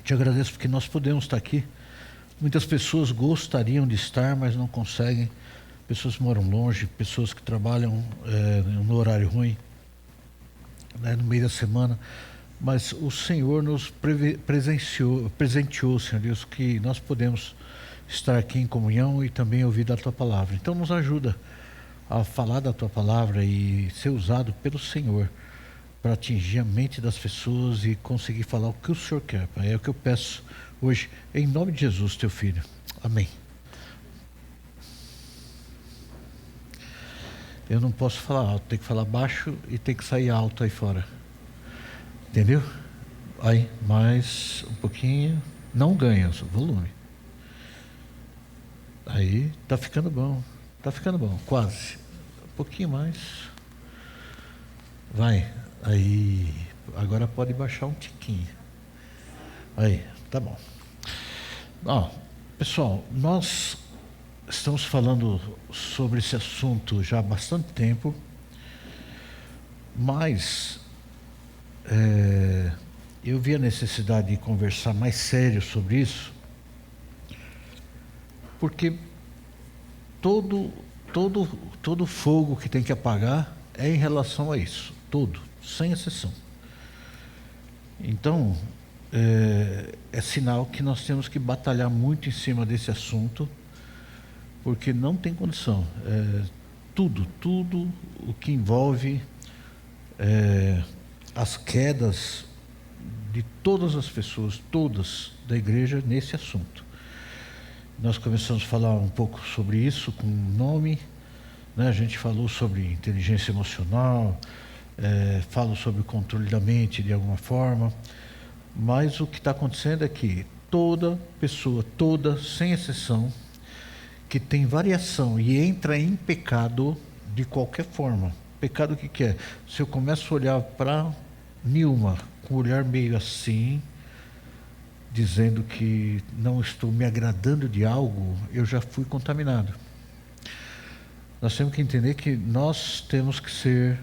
Te agradeço porque nós podemos estar aqui. Muitas pessoas gostariam de estar, mas não conseguem. Pessoas que moram longe, pessoas que trabalham no horário ruim, né, no meio da semana. Mas o Senhor nos presenteou, Senhor Deus, que nós podemos estar aqui em comunhão e também ouvir da Tua Palavra. Então nos ajuda a falar da Tua Palavra e ser usado pelo Senhor para atingir a mente das pessoas e conseguir falar o que o Senhor quer, Pai. É o que eu peço hoje, em nome de Jesus, Teu Filho. Amém. Eu não posso falar alto, tem que falar baixo e tem que sair alto aí fora. Entendeu? Aí, mais um pouquinho. Não ganha o volume. Aí, tá ficando bom. Tá ficando bom, quase. Um pouquinho mais. Vai. Aí, agora pode baixar um tiquinho. Aí, tá bom. Ó, pessoal, nós estamos falando sobre esse assunto já há bastante tempo, mas eu vi a necessidade de conversar mais sério sobre isso, porque todo fogo que tem que apagar é em relação a isso, todo, sem exceção. Então, é sinal que nós temos que batalhar muito em cima desse assunto, porque não tem condição. Tudo o que envolve as quedas de todas as pessoas, todas da igreja, nesse assunto. Nós começamos a falar um pouco sobre isso com o nome, né? A gente falou sobre inteligência emocional, falou sobre o controle da mente de alguma forma, mas o que está acontecendo é que toda pessoa, sem exceção, que tem variação e entra em pecado de qualquer forma. Pecado o que é? Se eu começo a olhar para Nilma com um olhar meio assim, dizendo que não estou me agradando de algo, eu já fui contaminado. Nós temos que entender que nós temos que ser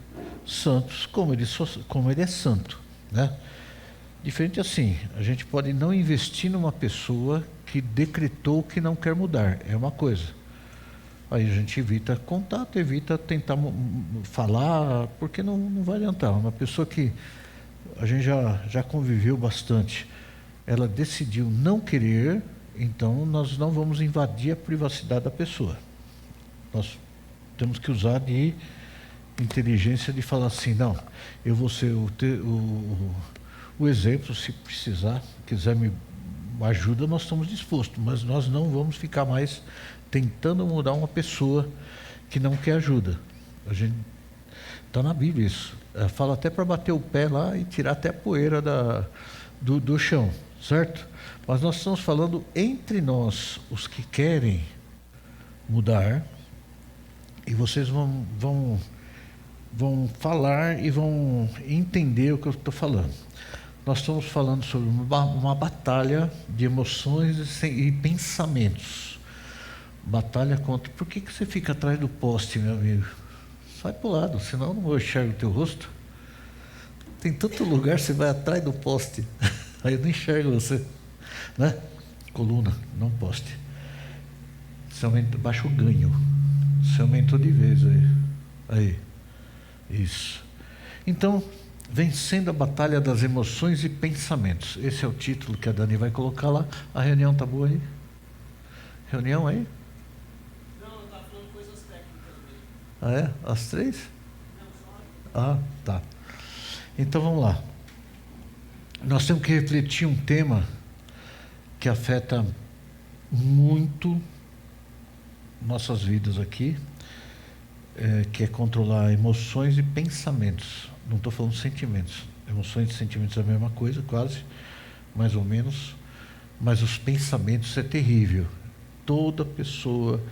santos como ele é santo, né? Diferente assim, a gente pode não investir numa pessoa que decretou que não quer mudar, é uma coisa. Aí a gente evita contato, evita tentar falar, porque não vai adiantar. Uma pessoa que a gente já conviveu bastante, ela decidiu não querer, então nós não vamos invadir a privacidade da pessoa. Nós temos que usar de inteligência de falar assim, não, eu vou ser o exemplo, se precisar, quiser me ajuda, nós estamos dispostos, mas nós não vamos ficar mais tentando mudar uma pessoa que não quer ajuda. A gente está na Bíblia isso. Fala até para bater o pé lá e tirar até a poeira do chão, certo? Mas nós estamos falando entre nós, os que querem mudar, e vocês vão falar e vão entender o que eu estou falando. Nós estamos falando sobre uma batalha de emoções e pensamentos. Batalha contra... Por que você fica atrás do poste, meu amigo? Sai para o lado, senão eu não enxergo o teu rosto. Tem tanto lugar, você vai atrás do poste. Aí eu não enxergo você, né? Coluna, não poste. Você baixa o ganho. Você aumentou de vez aí. Isso. Então, vencendo a batalha das emoções e pensamentos. Esse é o título que a Dani vai colocar lá. A reunião tá boa aí? Reunião aí? Não, tá falando coisas técnicas mesmo. Ah, é? Às 3? Não, só. Ah, tá. Então vamos lá. Nós temos que refletir um tema que afeta muito nossas vidas aqui, que é controlar emoções e pensamentos. Não estou falando sentimentos. Emoções e sentimentos é a mesma coisa, quase, mais ou menos. Mas os pensamentos é terrível. Toda pessoa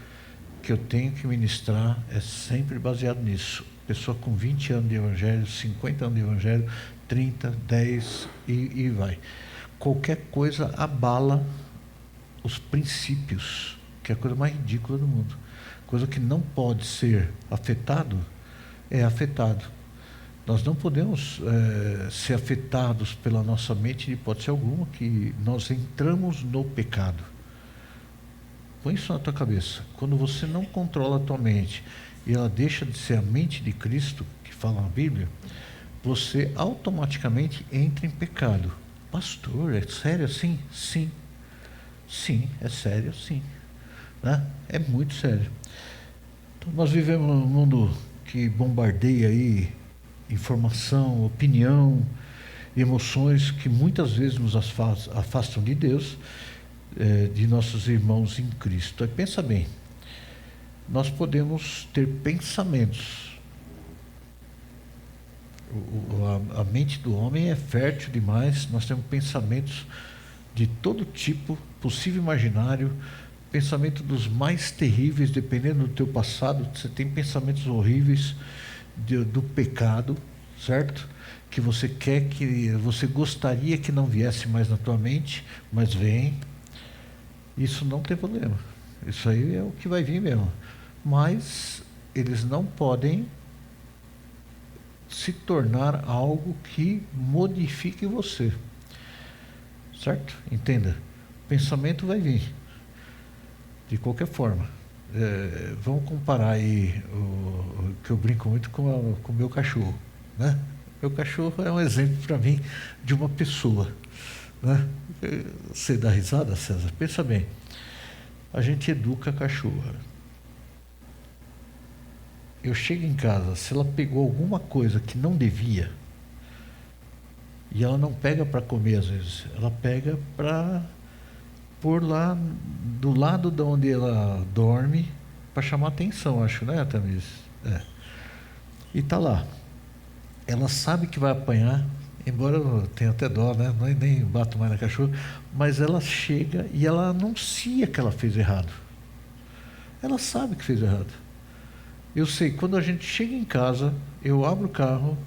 que eu tenho que ministrar é sempre baseado nisso. Pessoa com 20 anos de evangelho, 50 anos de evangelho, 30, 10 e vai. Qualquer coisa abala os princípios, que é a coisa mais ridícula do mundo. Coisa que não pode ser afetado, é afetado. Nós não podemos ser afetados pela nossa mente de hipótese alguma, que nós entramos no pecado. Põe isso na tua cabeça. Quando você não controla a tua mente e ela deixa de ser a mente de Cristo, que fala na Bíblia, você automaticamente entra em pecado. Pastor, é sério assim? Sim. Sim, é sério sim. Né? É muito sério. Então, nós vivemos num mundo que bombardeia aí informação, opinião, emoções que muitas vezes nos afastam de Deus, de nossos irmãos em Cristo. Aí pensa bem, nós podemos ter pensamentos. A mente do homem é fértil demais, nós temos pensamentos de todo tipo, possível e imaginário, pensamento dos mais terríveis, dependendo do teu passado, você tem pensamentos horríveis do pecado, certo? Que você gostaria que não viesse mais na tua mente, mas vem. Isso não tem problema. Isso aí é o que vai vir mesmo. Mas eles não podem se tornar algo que modifique você. Certo? Entenda. O pensamento vai vir. De qualquer forma. Vamos comparar aí que eu brinco muito com o meu cachorro. Né? Meu cachorro é um exemplo para mim de uma pessoa. Né? Você dá risada, César? Pensa bem. A gente educa a cachorra. Eu chego em casa, se ela pegou alguma coisa que não devia, e ela não pega para comer às vezes, ela pega para pôr lá do lado de onde ela dorme, para chamar atenção, acho, né, Tamiris? E tá lá. Ela sabe que vai apanhar, embora eu tenha até dó, né? Nem bato mais na cachorra, mas ela chega e ela anuncia que ela fez errado. Ela sabe que fez errado. Eu sei, quando a gente chega em casa, eu abro o carro,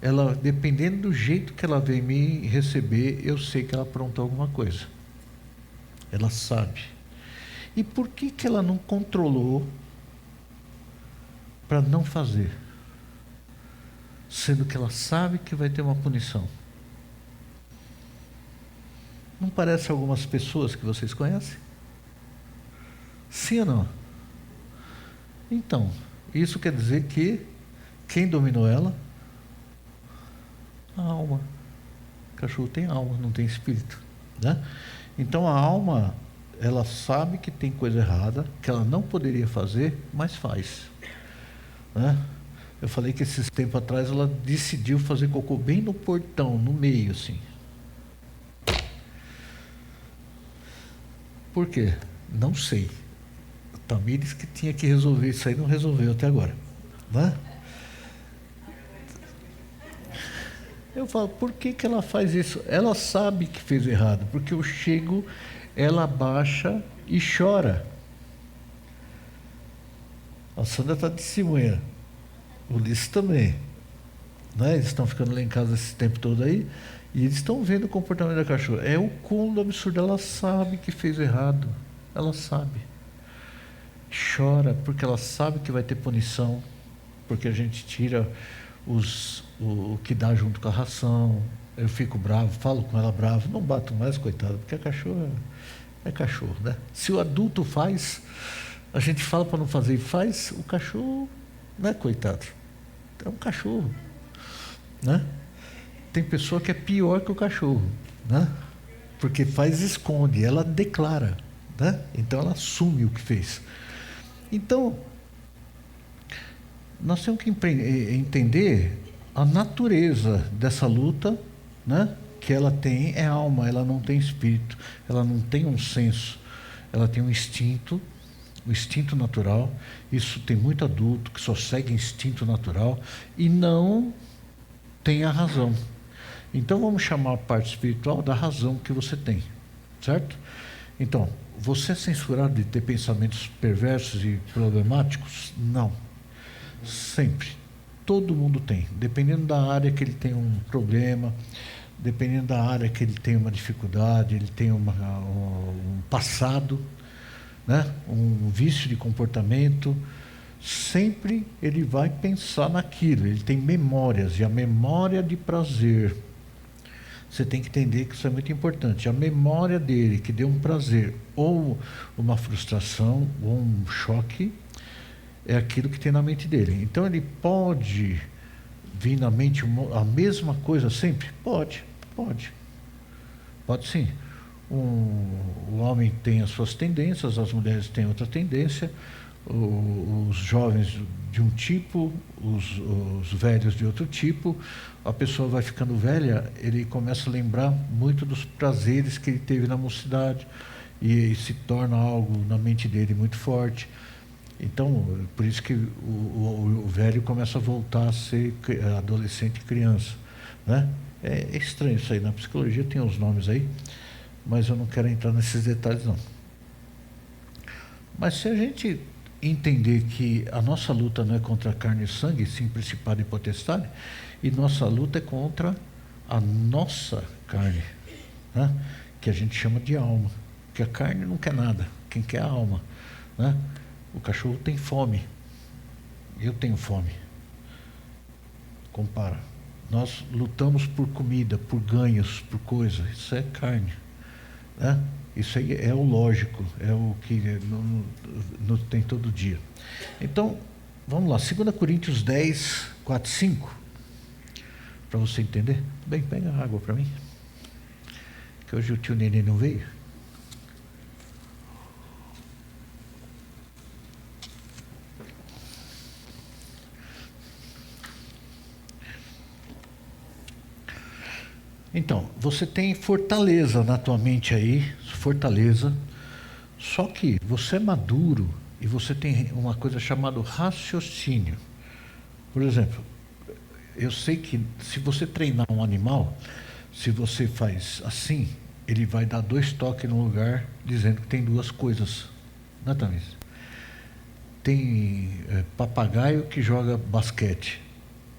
ela, dependendo do jeito que ela vem me receber, eu sei que ela aprontou alguma coisa. Ela sabe. E por que ela não controlou para não fazer? Sendo que ela sabe que vai ter uma punição. Não parece algumas pessoas que vocês conhecem? Sim ou não? Então, isso quer dizer que quem dominou ela? A alma. O cachorro tem alma, não tem espírito, né? Então a alma, ela sabe que tem coisa errada, que ela não poderia fazer, mas faz, né? Eu falei que esses tempos atrás ela decidiu fazer cocô bem no portão, no meio assim. Por quê? Não sei. Tamires que tinha que resolver isso aí, não resolveu até agora, né? Eu falo, por que ela faz isso? Ela sabe que fez errado, porque eu chego, ela abaixa e chora. A Sandra está de testemunha, o Ulisses também, né? Eles estão ficando lá em casa esse tempo todo aí, e eles estão vendo o comportamento da cachorra. É o cúmulo absurdo, ela sabe que fez errado, ela sabe. Chora porque ela sabe que vai ter punição, porque a gente tira o que dá junto com a ração. Eu fico bravo, falo com ela bravo, não bato mais, coitada, porque a cachorra é cachorro, né? Se o adulto faz, a gente fala para não fazer e faz, o cachorro, né, coitado? É um cachorro, né? Tem pessoa que é pior que o cachorro, né? Porque faz e esconde, ela declara, né? Então ela assume o que fez. Então, nós temos que entender a natureza dessa luta, né? Que ela tem é alma, ela não tem espírito, ela não tem um senso, ela tem um instinto, o instinto natural. Isso tem muito adulto que só segue instinto natural e não tem a razão. Então vamos chamar a parte espiritual da razão que você tem, certo? Então, você é censurado de ter pensamentos perversos e problemáticos? Não. Sempre. Todo mundo tem. Dependendo da área que ele tem um problema, dependendo da área que ele tem uma dificuldade, ele tem um passado, né? Um vício de comportamento, sempre ele vai pensar naquilo, ele tem memórias, e a memória de prazer, você tem que entender que isso é muito importante. A memória dele, que deu um prazer, ou uma frustração, ou um choque, é aquilo que tem na mente dele. Então ele pode vir na mente a mesma coisa sempre? Pode, pode. Pode sim. O homem tem as suas tendências, as mulheres têm outra tendência, os jovens de um tipo, os velhos de outro tipo. A pessoa vai ficando velha, ele começa a lembrar muito dos prazeres que ele teve na mocidade, e se torna algo na mente dele muito forte. Então, por isso que o velho começa a voltar a ser adolescente e criança, né? É estranho isso aí, na psicologia tem os nomes aí, mas eu não quero entrar nesses detalhes não. Mas se a gente entender que a nossa luta não é contra carne e sangue, sim principado e potestade, e nossa luta é contra a nossa carne, né? Que a gente chama de alma, que a carne não quer nada, quem quer é a alma, né? O cachorro tem fome, eu tenho fome. Compara. Nós lutamos por comida, por ganhos, por coisa. Isso é carne, né? Isso aí é o lógico, é o que não tem todo dia. Então, vamos lá, 2 Coríntios 10, 4, 5, para você entender. Bem, pega a água para mim, que hoje o tio Nenê não veio. Então, você tem fortaleza na tua mente aí, fortaleza, só que você é maduro e você tem uma coisa chamada raciocínio. Por exemplo, eu sei que se você treinar um animal, se você faz assim, ele vai dar 2 toques no lugar, dizendo que tem 2 coisas. Não é, Thaís? Tem papagaio que joga basquete,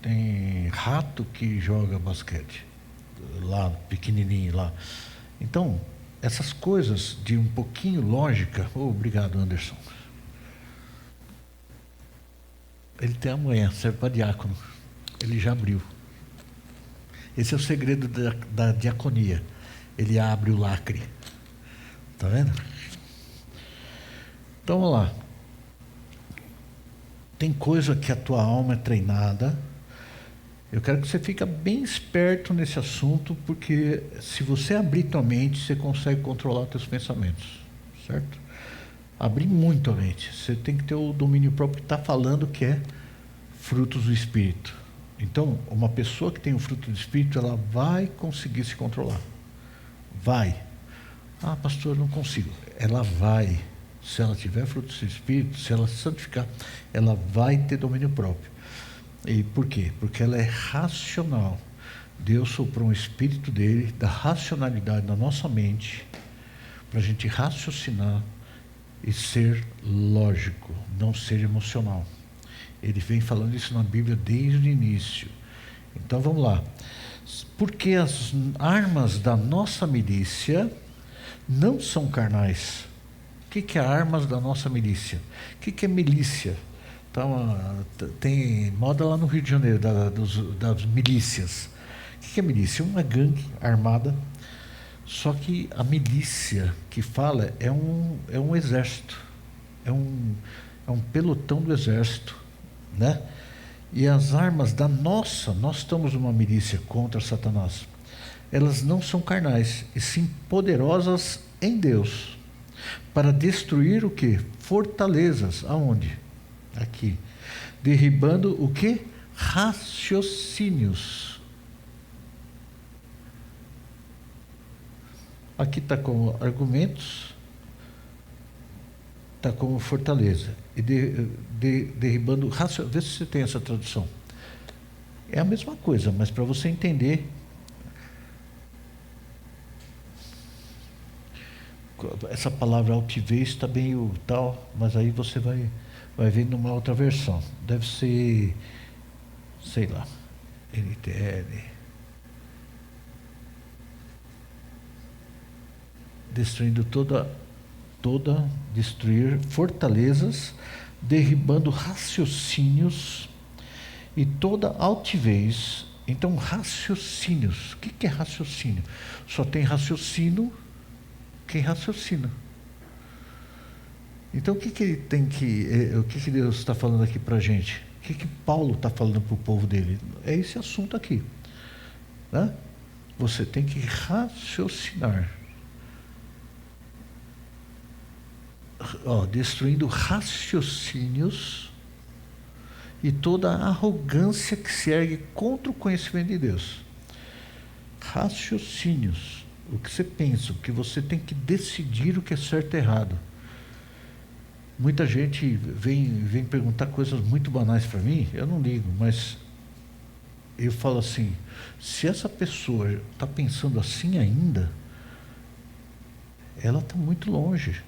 tem rato que joga basquete. Lá, pequenininho lá. Então, essas coisas de um pouquinho lógica. Oh, obrigado, Anderson. Ele tem amanhã, serve para diácono. Ele já abriu. Esse é o segredo da diaconia. Ele abre o lacre. Tá vendo? Então, vamos lá. Tem coisa que a tua alma é treinada. Eu quero que você fique bem esperto nesse assunto, porque se você abrir tua mente, você consegue controlar teus pensamentos, certo? Abrir muito a mente. Você tem que ter o domínio próprio que está falando, que é frutos do Espírito. Então, uma pessoa que tem o fruto do Espírito, ela vai conseguir se controlar. Vai. Ah, pastor, eu não consigo. Ela vai. Se ela tiver fruto do Espírito, se ela se santificar, ela vai ter domínio próprio. E por quê? Porque ela é racional. Deus soprou um espírito dele, da racionalidade na nossa mente, para a gente raciocinar e ser lógico, não ser emocional. Ele vem falando isso na Bíblia desde o início. Então vamos lá. Porque as armas da nossa milícia não são carnais. O que é armas da nossa milícia? O que é milícia? Então, tem moda lá no Rio de Janeiro, das milícias. O que é milícia? Uma gangue armada, só que a milícia que fala é um exército, é um pelotão do exército, né? E as armas nós estamos numa milícia contra Satanás. Elas não são carnais, e sim poderosas em Deus, para destruir o quê? Fortalezas. Aonde? Aqui, derribando o que? Raciocínios. Aqui está como argumentos, está como fortaleza. E derribando raciocínios. Vê se você tem essa tradução. É a mesma coisa, mas para você entender. Essa palavra altivez está bem o tal, mas aí você vai ver numa outra versão. Deve ser, sei lá, NTL. Destruindo destruir fortalezas derribando raciocínios e toda altivez. Então, raciocínios. O que é raciocínio? Só tem raciocínio quem raciocina. Então, o que ele tem o que Deus está falando aqui para a gente? O que Paulo está falando para o povo dele? É esse assunto aqui, né? Você tem que raciocinar. Destruindo raciocínios e toda a arrogância que se ergue contra o conhecimento de Deus. Raciocínios. O que você pensa, o que você tem que decidir o que é certo e errado. Muita gente vem perguntar coisas muito banais para mim, eu não ligo, mas eu falo assim, se essa pessoa está pensando assim ainda, ela está muito longe,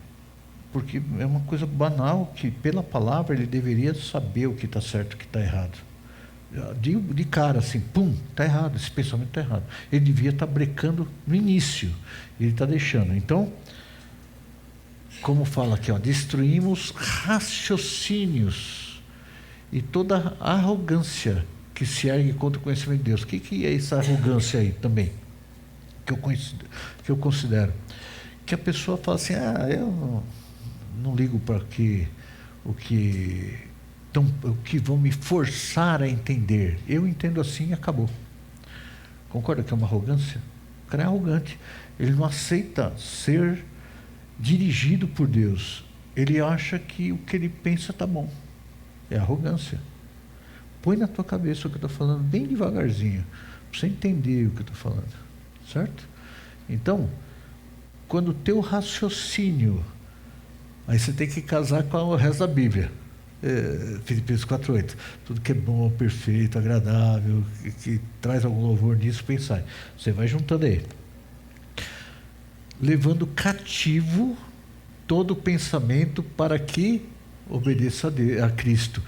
porque é uma coisa banal que pela palavra ele deveria saber o que está certo e o que está errado. De cara assim, pum, está errado, esse pensamento está errado. Ele devia estar brecando no início, ele está deixando. Então, como fala aqui, destruímos raciocínios e toda arrogância que se ergue contra o conhecimento de Deus. O que é essa arrogância aí também? Que eu considero. Que a pessoa fala assim, eu não ligo para o que vão me forçar a entender. Eu entendo assim e acabou. Concorda que é uma arrogância? O cara é arrogante. Ele não aceita ser dirigido por Deus. Ele acha que o que ele pensa está bom. É arrogância. Põe na tua cabeça o que eu estou falando bem devagarzinho, para você entender o que eu estou falando. Certo? Então, quando o teu raciocínio, aí você tem que casar com o resto da Bíblia. Filipenses 4:8. Tudo que é bom, perfeito, agradável, que traz algum louvor nisso, pensar. Você vai juntando aí. Levando cativo todo pensamento para que obedeça a Cristo.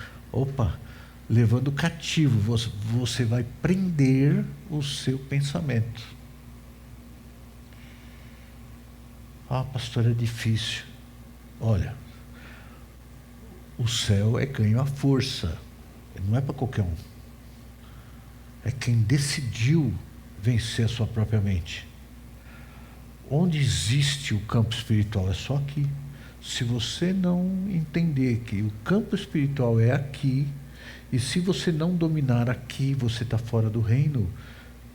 Levando cativo, você vai prender o seu pensamento. Pastor, é difícil. Olha, o céu é ganho à força, não é para qualquer um. É quem decidiu vencer a sua própria mente. Onde existe o campo espiritual? É só aqui. Se você não entender que o campo espiritual é aqui, e se você não dominar aqui, você está fora do reino,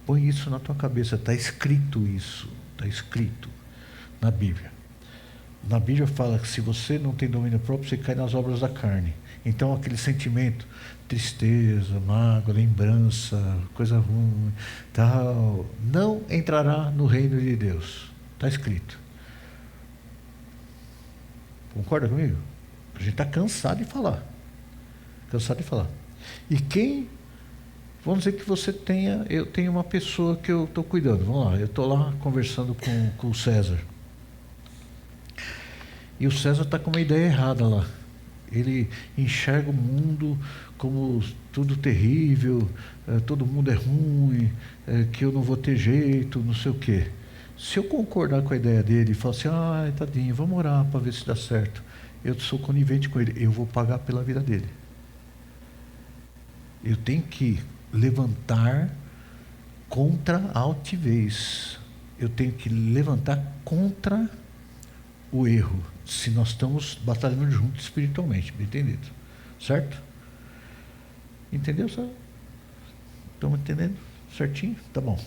põe isso na tua cabeça. Está escrito isso. Está escrito na Bíblia. Na Bíblia fala que se você não tem domínio próprio, você cai nas obras da carne. Então aquele sentimento, tristeza, mágoa, lembrança, coisa ruim, tal, não entrará no reino de Deus. Está escrito. Concorda comigo? A gente está cansado de falar. E vamos dizer que eu tenho uma pessoa que eu estou cuidando. Vamos lá, eu estou lá conversando com o César. E o César está com uma ideia errada lá. Ele enxerga o mundo como tudo terrível, todo mundo é ruim, que eu não vou ter jeito, não sei o quê. Se eu concordar com a ideia dele e falar assim, tadinho, vamos orar para ver se dá certo. Eu sou conivente com ele, eu vou pagar pela vida dele. Eu tenho que levantar contra a altivez. Eu tenho que levantar contra o erro, se nós estamos batalhando juntos espiritualmente, bem entendido? Certo? Entendeu? Estamos entendendo? Certinho? Tá bom.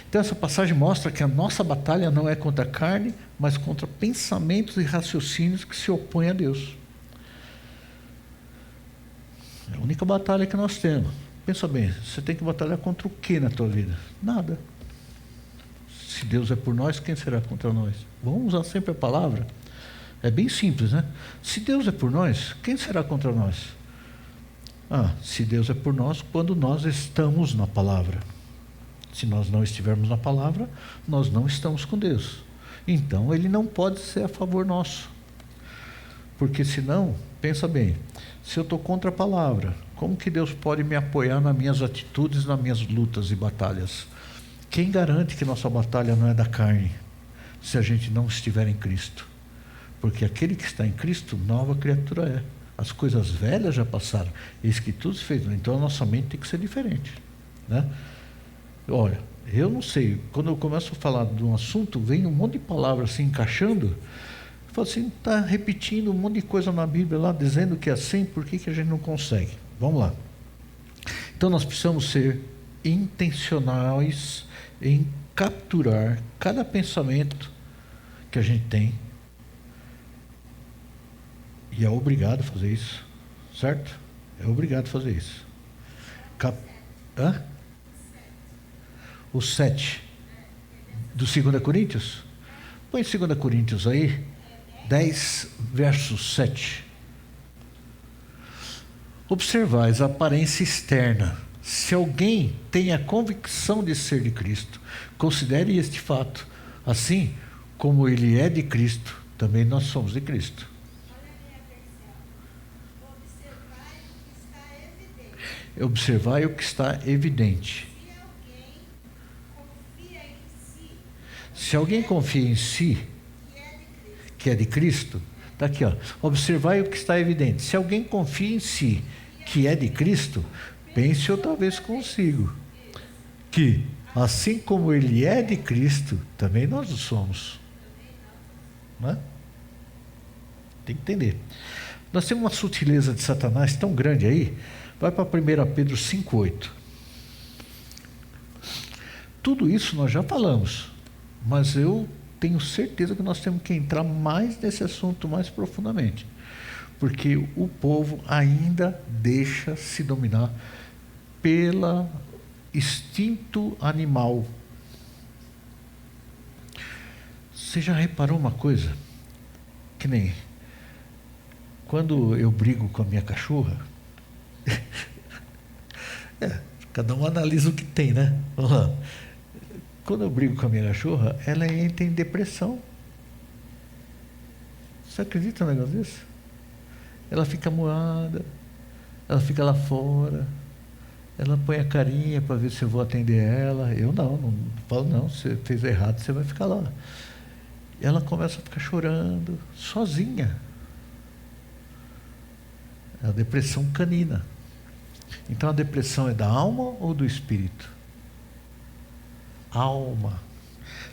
Então essa passagem mostra que a nossa batalha não é contra a carne, mas contra pensamentos e raciocínios que se opõem a Deus. É a única batalha que nós temos. Pensa bem, você tem que batalhar contra o que na tua vida? Nada. Se Deus é por nós, quem será contra nós? Vamos usar sempre a palavra. É bem simples, né? Se Deus é por nós, quem será contra nós? Se Deus é por nós, quando nós estamos na palavra. Se nós não estivermos na palavra, nós não estamos com Deus. Então, Ele não pode ser a favor nosso. Porque senão, pensa bem, se eu estou contra a palavra, como que Deus pode me apoiar nas minhas atitudes, nas minhas lutas e batalhas? Quem garante que nossa batalha não é da carne, se a gente não estiver em Cristo? Porque aquele que está em Cristo, nova criatura é. As coisas velhas já passaram. Eis que tudo se fez. Então a nossa mente tem que ser diferente, né? Olha, eu não sei. Quando eu começo a falar de um assunto, vem um monte de palavras assim encaixando. Eu falo assim, está repetindo um monte de coisa na Bíblia lá, dizendo que é assim, por que a gente não consegue? Vamos lá. Então nós precisamos ser intencionais em capturar cada pensamento que a gente tem. E é obrigado a fazer isso, certo? É obrigado a fazer isso. Hã? O 7 do 2 Coríntios? Põe 2 Coríntios aí, 10, verso 7. Observais a aparência externa. Se alguém tem a convicção de ser de Cristo, considere este fato. Assim como ele é de Cristo, também nós somos de Cristo. Observai o que está evidente. Se alguém confia em si, que é de Cristo, está aqui, ó. Observai o que está evidente. Se alguém confia em si, que é de Cristo, pense ou talvez consigo, que assim como ele é de Cristo, também nós o somos. Não é? Tem que entender. Nós temos uma sutileza de Satanás tão grande aí. Vai para 1 Pedro 5,8. Tudo isso nós já falamos, mas eu tenho certeza que nós temos que entrar mais nesse assunto mais profundamente, porque o povo ainda deixa se dominar pelo instinto animal. Você já reparou uma coisa? Que nem quando eu brigo com a minha cachorra, cada um analisa o que tem, né? Vamos lá. Quando eu brigo com a minha cachorra, ela entra em depressão. Você acredita no negócio desse? Ela fica moada, ela fica lá fora, ela põe a carinha para ver se eu vou atender ela. Eu não falo, não, você fez errado, você vai ficar lá. Ela começa a ficar chorando, sozinha. É a depressão canina. Então a depressão é da alma ou do espírito? Alma.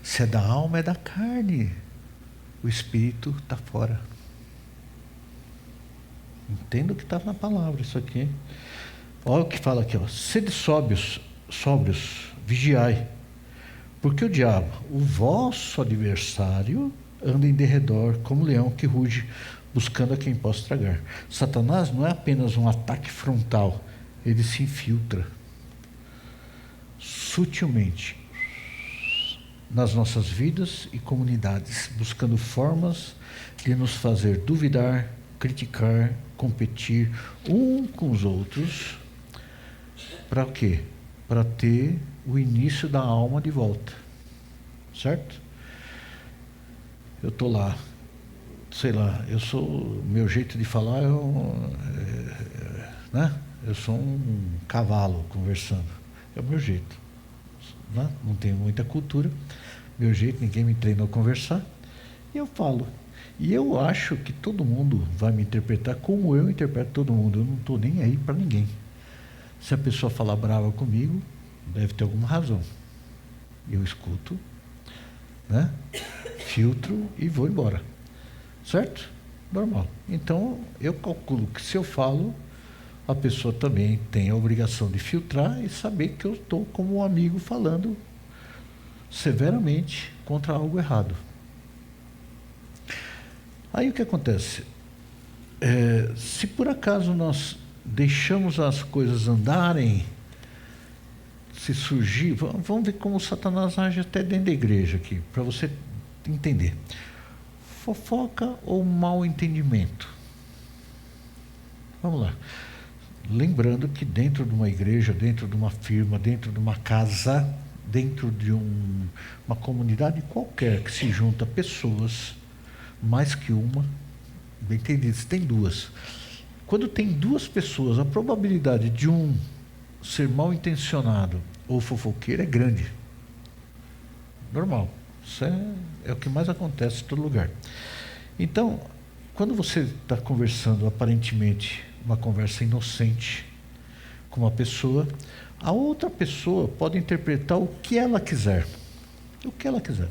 Se é da alma, é da carne. O espírito está fora. Entenda o que está na palavra, isso aqui. Olha o que fala aqui, ó. Sede sóbrios, vigiai. Porque o diabo, o vosso adversário, anda em derredor como leão que ruge, buscando a quem possa tragar. Satanás não é apenas um ataque frontal, ele se infiltra sutilmente nas nossas vidas e comunidades, buscando formas de nos fazer duvidar, criticar, competir um com os outros. Para o quê? Para ter o início da alma de volta, certo? Eu estou lá, sei lá, meu jeito de falar né? Eu sou um cavalo conversando, é o meu jeito, né? Não tenho muita cultura, meu jeito, ninguém me treinou a conversar, e eu falo. E eu acho que todo mundo vai me interpretar como eu interpreto todo mundo. Eu não estou nem aí para ninguém. Se a pessoa falar brava comigo, deve ter alguma razão. Eu escuto, né? Filtro e vou embora. Certo? Normal. Então, eu calculo que se eu falo, a pessoa também tem a obrigação de filtrar e saber que eu estou como um amigo falando severamente contra algo errado. Aí o que acontece? Se por acaso nós deixamos as coisas andarem, se surgir, vamos ver como Satanás age até dentro da igreja aqui, para você entender. Fofoca ou mal entendimento? Vamos lá. Lembrando que dentro de uma igreja, dentro de uma firma, dentro de uma casa, dentro de uma comunidade qualquer que se junta pessoas, mais que uma, bem entendido, se tem duas. Quando tem duas pessoas, a probabilidade de um ser mal intencionado ou fofoqueiro é grande. Normal. Isso é o que mais acontece em todo lugar. Então, quando você está conversando, aparentemente, uma conversa inocente com uma pessoa, a outra pessoa pode interpretar o que ela quiser. O que ela quiser.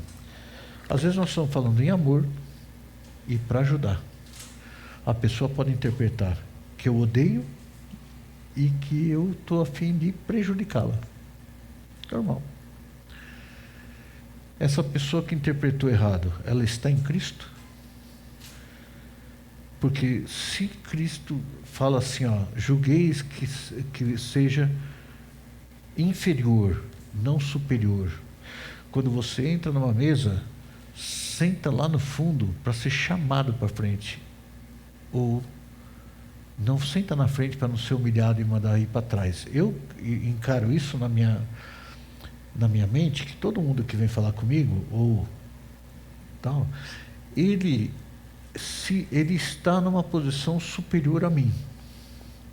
Às vezes nós estamos falando em amor e para ajudar. A pessoa pode interpretar que eu odeio e que eu estou a fim de prejudicá-la. Normal. Essa pessoa que interpretou errado, ela está em Cristo? Porque se Cristo fala assim, ó, julgueis que seja inferior, não superior. Quando você entra numa mesa, senta lá no fundo para ser chamado para frente. Ou não senta na frente para não ser humilhado e mandar ir para trás. Eu encaro isso na minha mente, que todo mundo que vem falar comigo, ou tal, ele está numa posição superior a mim.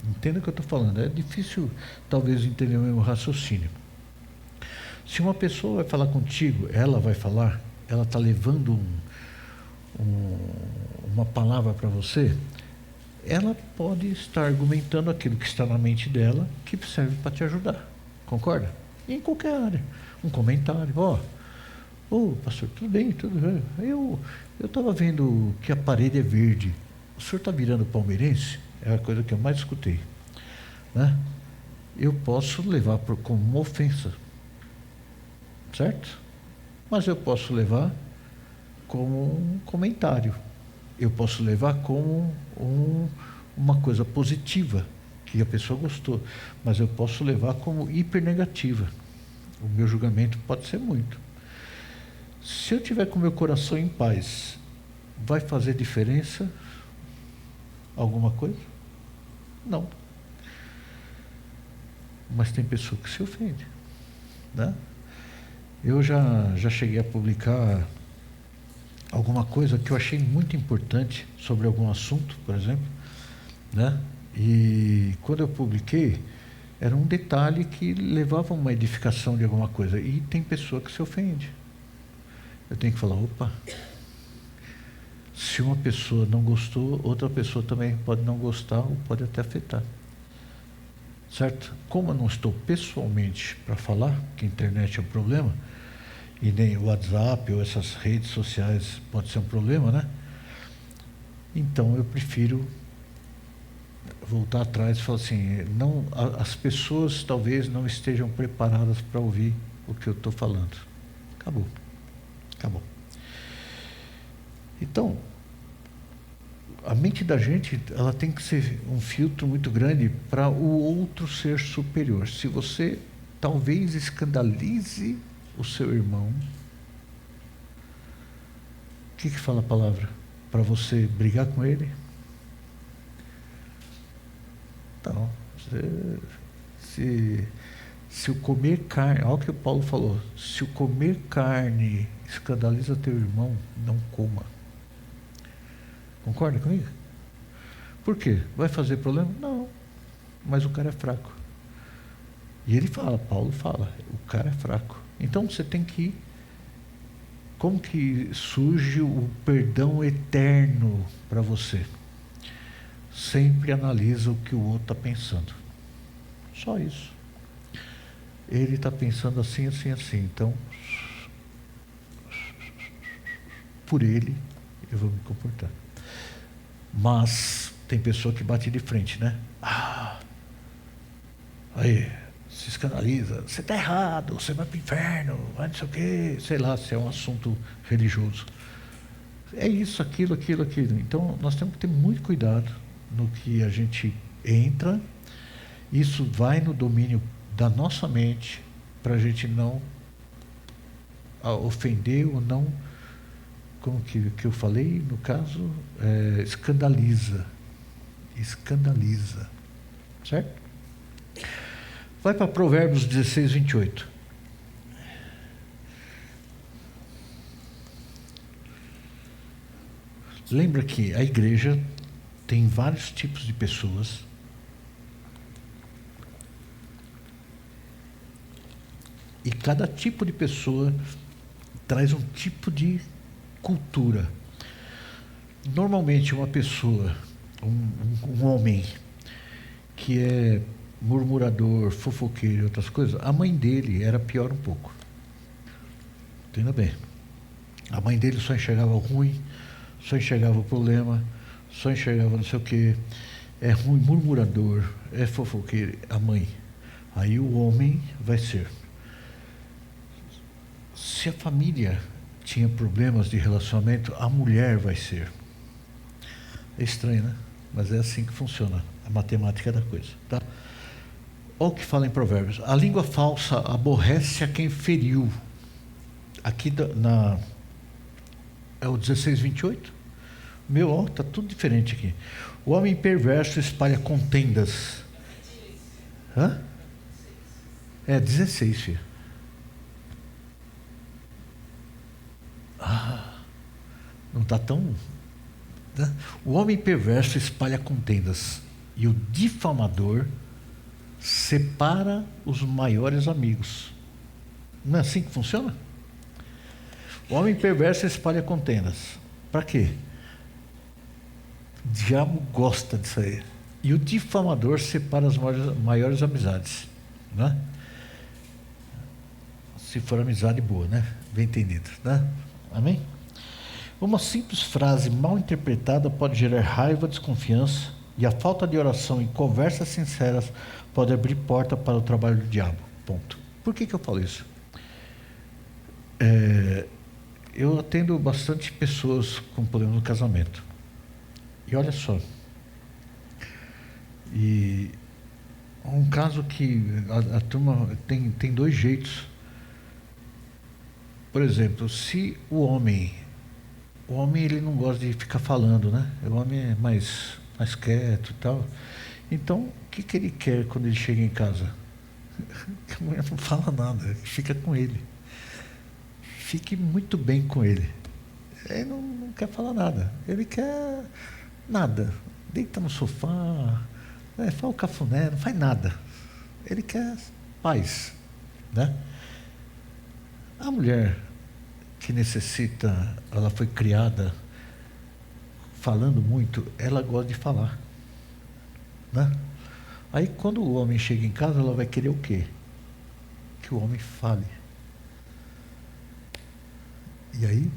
Entenda o que eu estou falando. É difícil, talvez, entender o meu raciocínio. Se uma pessoa vai falar contigo, ela está levando uma palavra para você, ela pode estar argumentando aquilo que está na mente dela, que serve para te ajudar. Concorda? Em qualquer área. Um comentário, pastor, tudo bem, tudo bem. Eu estava vendo que a parede é verde. O senhor está virando palmeirense? É a coisa que eu mais escutei. Né? Eu posso levar como uma ofensa. Certo? Mas eu posso levar como um comentário. Eu posso levar como uma coisa positiva, que a pessoa gostou. Mas eu posso levar como hipernegativa. O meu julgamento pode ser muito. Se eu tiver com o meu coração em paz, vai fazer diferença alguma coisa? Não. Mas tem pessoa que se ofende, né? Eu já cheguei a publicar alguma coisa que eu achei muito importante sobre algum assunto, por exemplo, né? E quando eu publiquei, era um detalhe que levava a uma edificação de alguma coisa. E tem pessoa que se ofende. Eu tenho que falar, opa, se uma pessoa não gostou, outra pessoa também pode não gostar ou pode até afetar. Certo? Como eu não estou pessoalmente para falar, que a internet é um problema, e nem o WhatsApp ou essas redes sociais pode ser um problema, né? Então eu prefiro voltar atrás e falar assim, as pessoas talvez não estejam preparadas para ouvir o que eu estou falando. Acabou. Então, a mente da gente, ela tem que ser um filtro muito grande para o outro ser superior. Se você talvez escandalize o seu irmão, o que fala a palavra? Para você brigar com ele? Então, se o comer carne, olha o que o Paulo falou, se o comer carne escandaliza teu irmão, não coma. Concorda comigo? Por quê? Vai fazer problema? Não, mas o cara é fraco. E ele fala, Paulo fala, o cara é fraco. Então você tem que ir. Como que surge o perdão eterno para você? Sempre analisa o que o outro está pensando. Só isso. Ele está pensando assim, assim, assim. Então, por ele, eu vou me comportar. Mas tem pessoa que bate de frente, né? Aí, se escandaliza. Você está errado, você vai para o inferno, vai não sei o quê. Sei lá, se é um assunto religioso. É isso, aquilo. Então, nós temos que ter muito cuidado no que a gente entra. Isso vai no domínio da nossa mente, para a gente não ofender ou não, como que eu falei, no caso, escandaliza, certo? Vai para Provérbios 16, 28. Lembra que a igreja tem vários tipos de pessoas. E cada tipo de pessoa traz um tipo de cultura. Normalmente uma pessoa, um homem que é murmurador, fofoqueiro e outras coisas, a mãe dele era pior um pouco. Entenda bem. A mãe dele só enxergava o ruim, só enxergava o problema, só enxergava não sei o quê. É ruim, murmurador, é fofoqueiro, a mãe. Aí o homem vai ser. Se a família tinha problemas de relacionamento, a mulher vai ser. É estranho, né? Mas é assim que funciona a matemática da coisa, tá? Olha o que fala em Provérbios. A língua falsa aborrece a quem feriu. Aqui é o 16:28. Meu, ó, tá tudo diferente aqui. O homem perverso espalha contendas. Hã? É 16, filho. Não está tão... Né? O homem perverso espalha contendas, e o difamador separa os maiores amigos. Não é assim que funciona? O homem perverso espalha contendas. Para quê? O diabo gosta disso aí. E o difamador separa as maiores amizades. Né? Se for amizade boa, né? Bem entendido. Né? Amém? Uma simples frase mal interpretada pode gerar raiva, desconfiança, e a falta de oração e conversas sinceras pode abrir porta para o trabalho do diabo. Ponto. Por que eu falo isso? Eu atendo bastante pessoas com problema no casamento. E olha só. E um caso que a turma tem dois jeitos. Por exemplo, se o homem ele não gosta de ficar falando, né? O homem é mais quieto e tal. Então, o que ele quer quando ele chega em casa? Que a mulher não fala nada, fica com ele. Fique muito bem com ele. Ele não quer falar nada. Ele quer nada. Deita no sofá, faz o cafuné, não faz nada. Ele quer paz, né? A mulher que necessita, ela foi criada falando muito, ela gosta de falar, né? Aí quando o homem chega em casa, ela vai querer o quê? Que o homem fale. E aí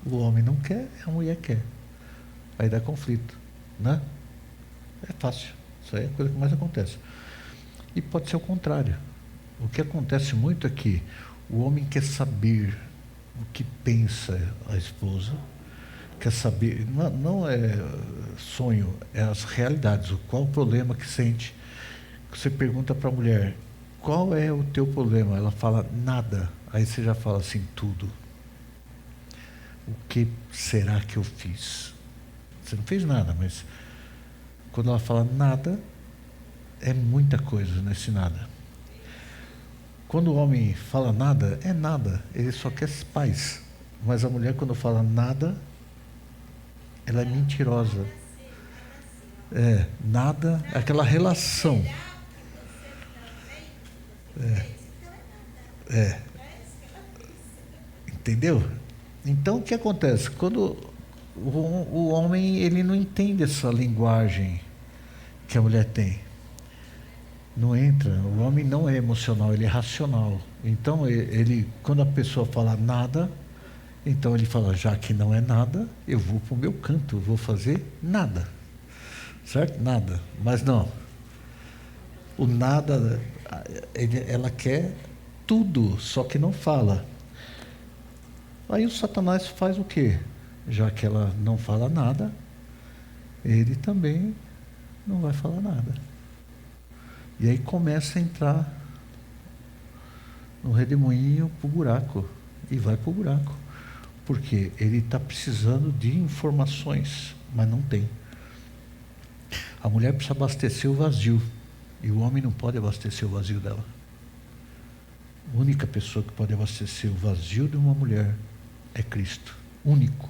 o homem não quer, a mulher quer. Aí dá conflito, né? É fácil. Isso aí é a coisa que mais acontece. E pode ser o contrário. O que acontece muito é que o homem quer saber o que pensa a esposa, quer saber, não é sonho, é as realidades, qual o problema que sente. Você pergunta para a mulher, qual é o teu problema? Ela fala, nada. Aí você já fala assim, tudo. O que será que eu fiz? Você não fez nada, mas quando ela fala nada, é muita coisa nesse nada. Quando o homem fala nada, é nada, ele só quer paz. Mas a mulher, quando fala nada, ela é mentirosa. Nada, aquela relação. Entendeu? Então, o que acontece? Quando o homem, ele não entende essa linguagem que a mulher tem. Não entra, o homem não é emocional, ele é racional. Então, ele, quando a pessoa fala nada, então ele fala, já que não é nada, eu vou para o meu canto, vou fazer nada. Certo? Nada. Mas não. O nada, ela quer tudo, só que não fala. Aí o Satanás faz o quê? Já que ela não fala nada, ele também não vai falar nada. E aí começa a entrar no redemoinho para o buraco. E vai para o buraco. Porque ele está precisando de informações, mas não tem. A mulher precisa abastecer o vazio. E o homem não pode abastecer o vazio dela. A única pessoa que pode abastecer o vazio de uma mulher é Cristo. Único.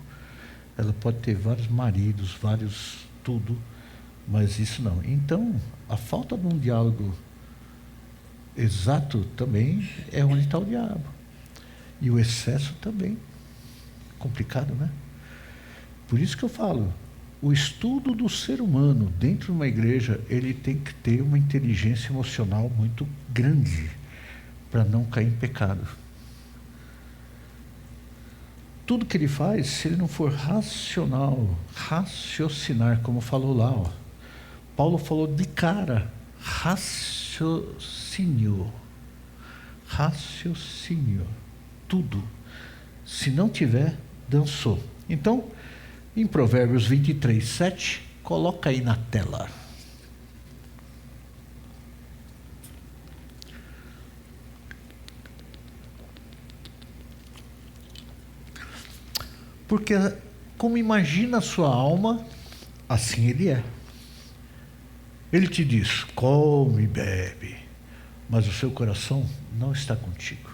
Ela pode ter vários maridos, vários tudo, mas isso não. Então, a falta de um diálogo exato também é onde está o diabo. E o excesso também. Complicado, né? Por isso que eu falo, o estudo do ser humano dentro de uma igreja, ele tem que ter uma inteligência emocional muito grande para não cair em pecado. Tudo que ele faz, se ele não for racional, raciocinar, como falou lá, ó. Paulo falou de cara, raciocínio, tudo. Se não tiver, dançou. Então, em Provérbios 23, 7, coloca aí na tela. Porque como imagina a sua alma, assim ele é. Ele te diz, come e bebe, mas o seu coração não está contigo.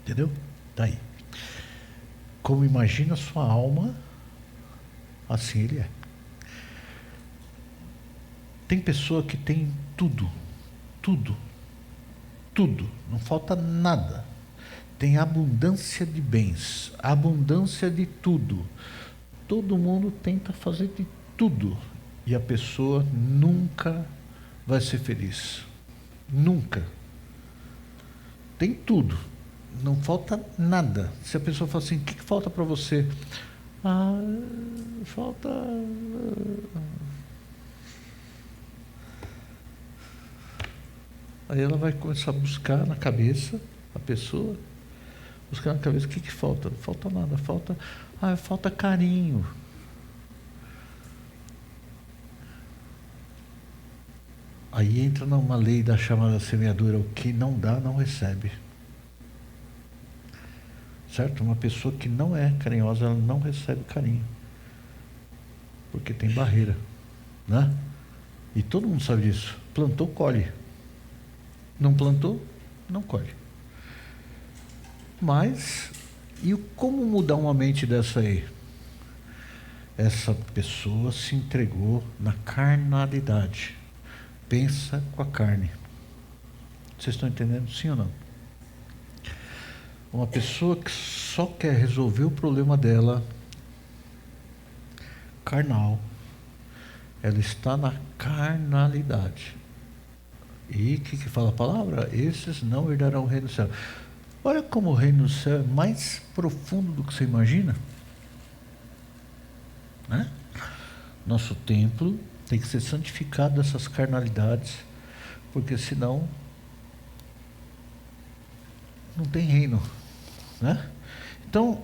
Entendeu? Está aí. Como imagina a sua alma, assim ele é. Tem pessoa que tem tudo, não falta nada. Tem abundância de bens, abundância de tudo. Todo mundo tenta fazer de tudo. E a pessoa nunca vai ser feliz. Nunca. Tem tudo. Não falta nada. Se a pessoa fala assim, o que falta para você? Falta... Aí ela vai começar a buscar na cabeça, a pessoa, buscar na cabeça, o que falta? Não falta nada, falta carinho. Aí entra numa lei da chamada semeadura, o que não dá, não recebe. Certo? Uma pessoa que não é carinhosa, ela não recebe carinho. Porque tem barreira, né? E todo mundo sabe disso. Plantou, colhe. Não plantou, não colhe. Mas, e como mudar uma mente dessa aí? Essa pessoa se entregou na carnalidade. Pensa com a carne. Vocês estão entendendo, sim ou não? Uma pessoa que só quer resolver o problema dela, carnal, ela está na carnalidade. E o que fala a palavra? Esses não herdarão o reino do céu. Olha como o reino do céu é mais profundo do que você imagina. Né? Nosso templo tem que ser santificado dessas carnalidades, porque senão não tem reino. Né? Então,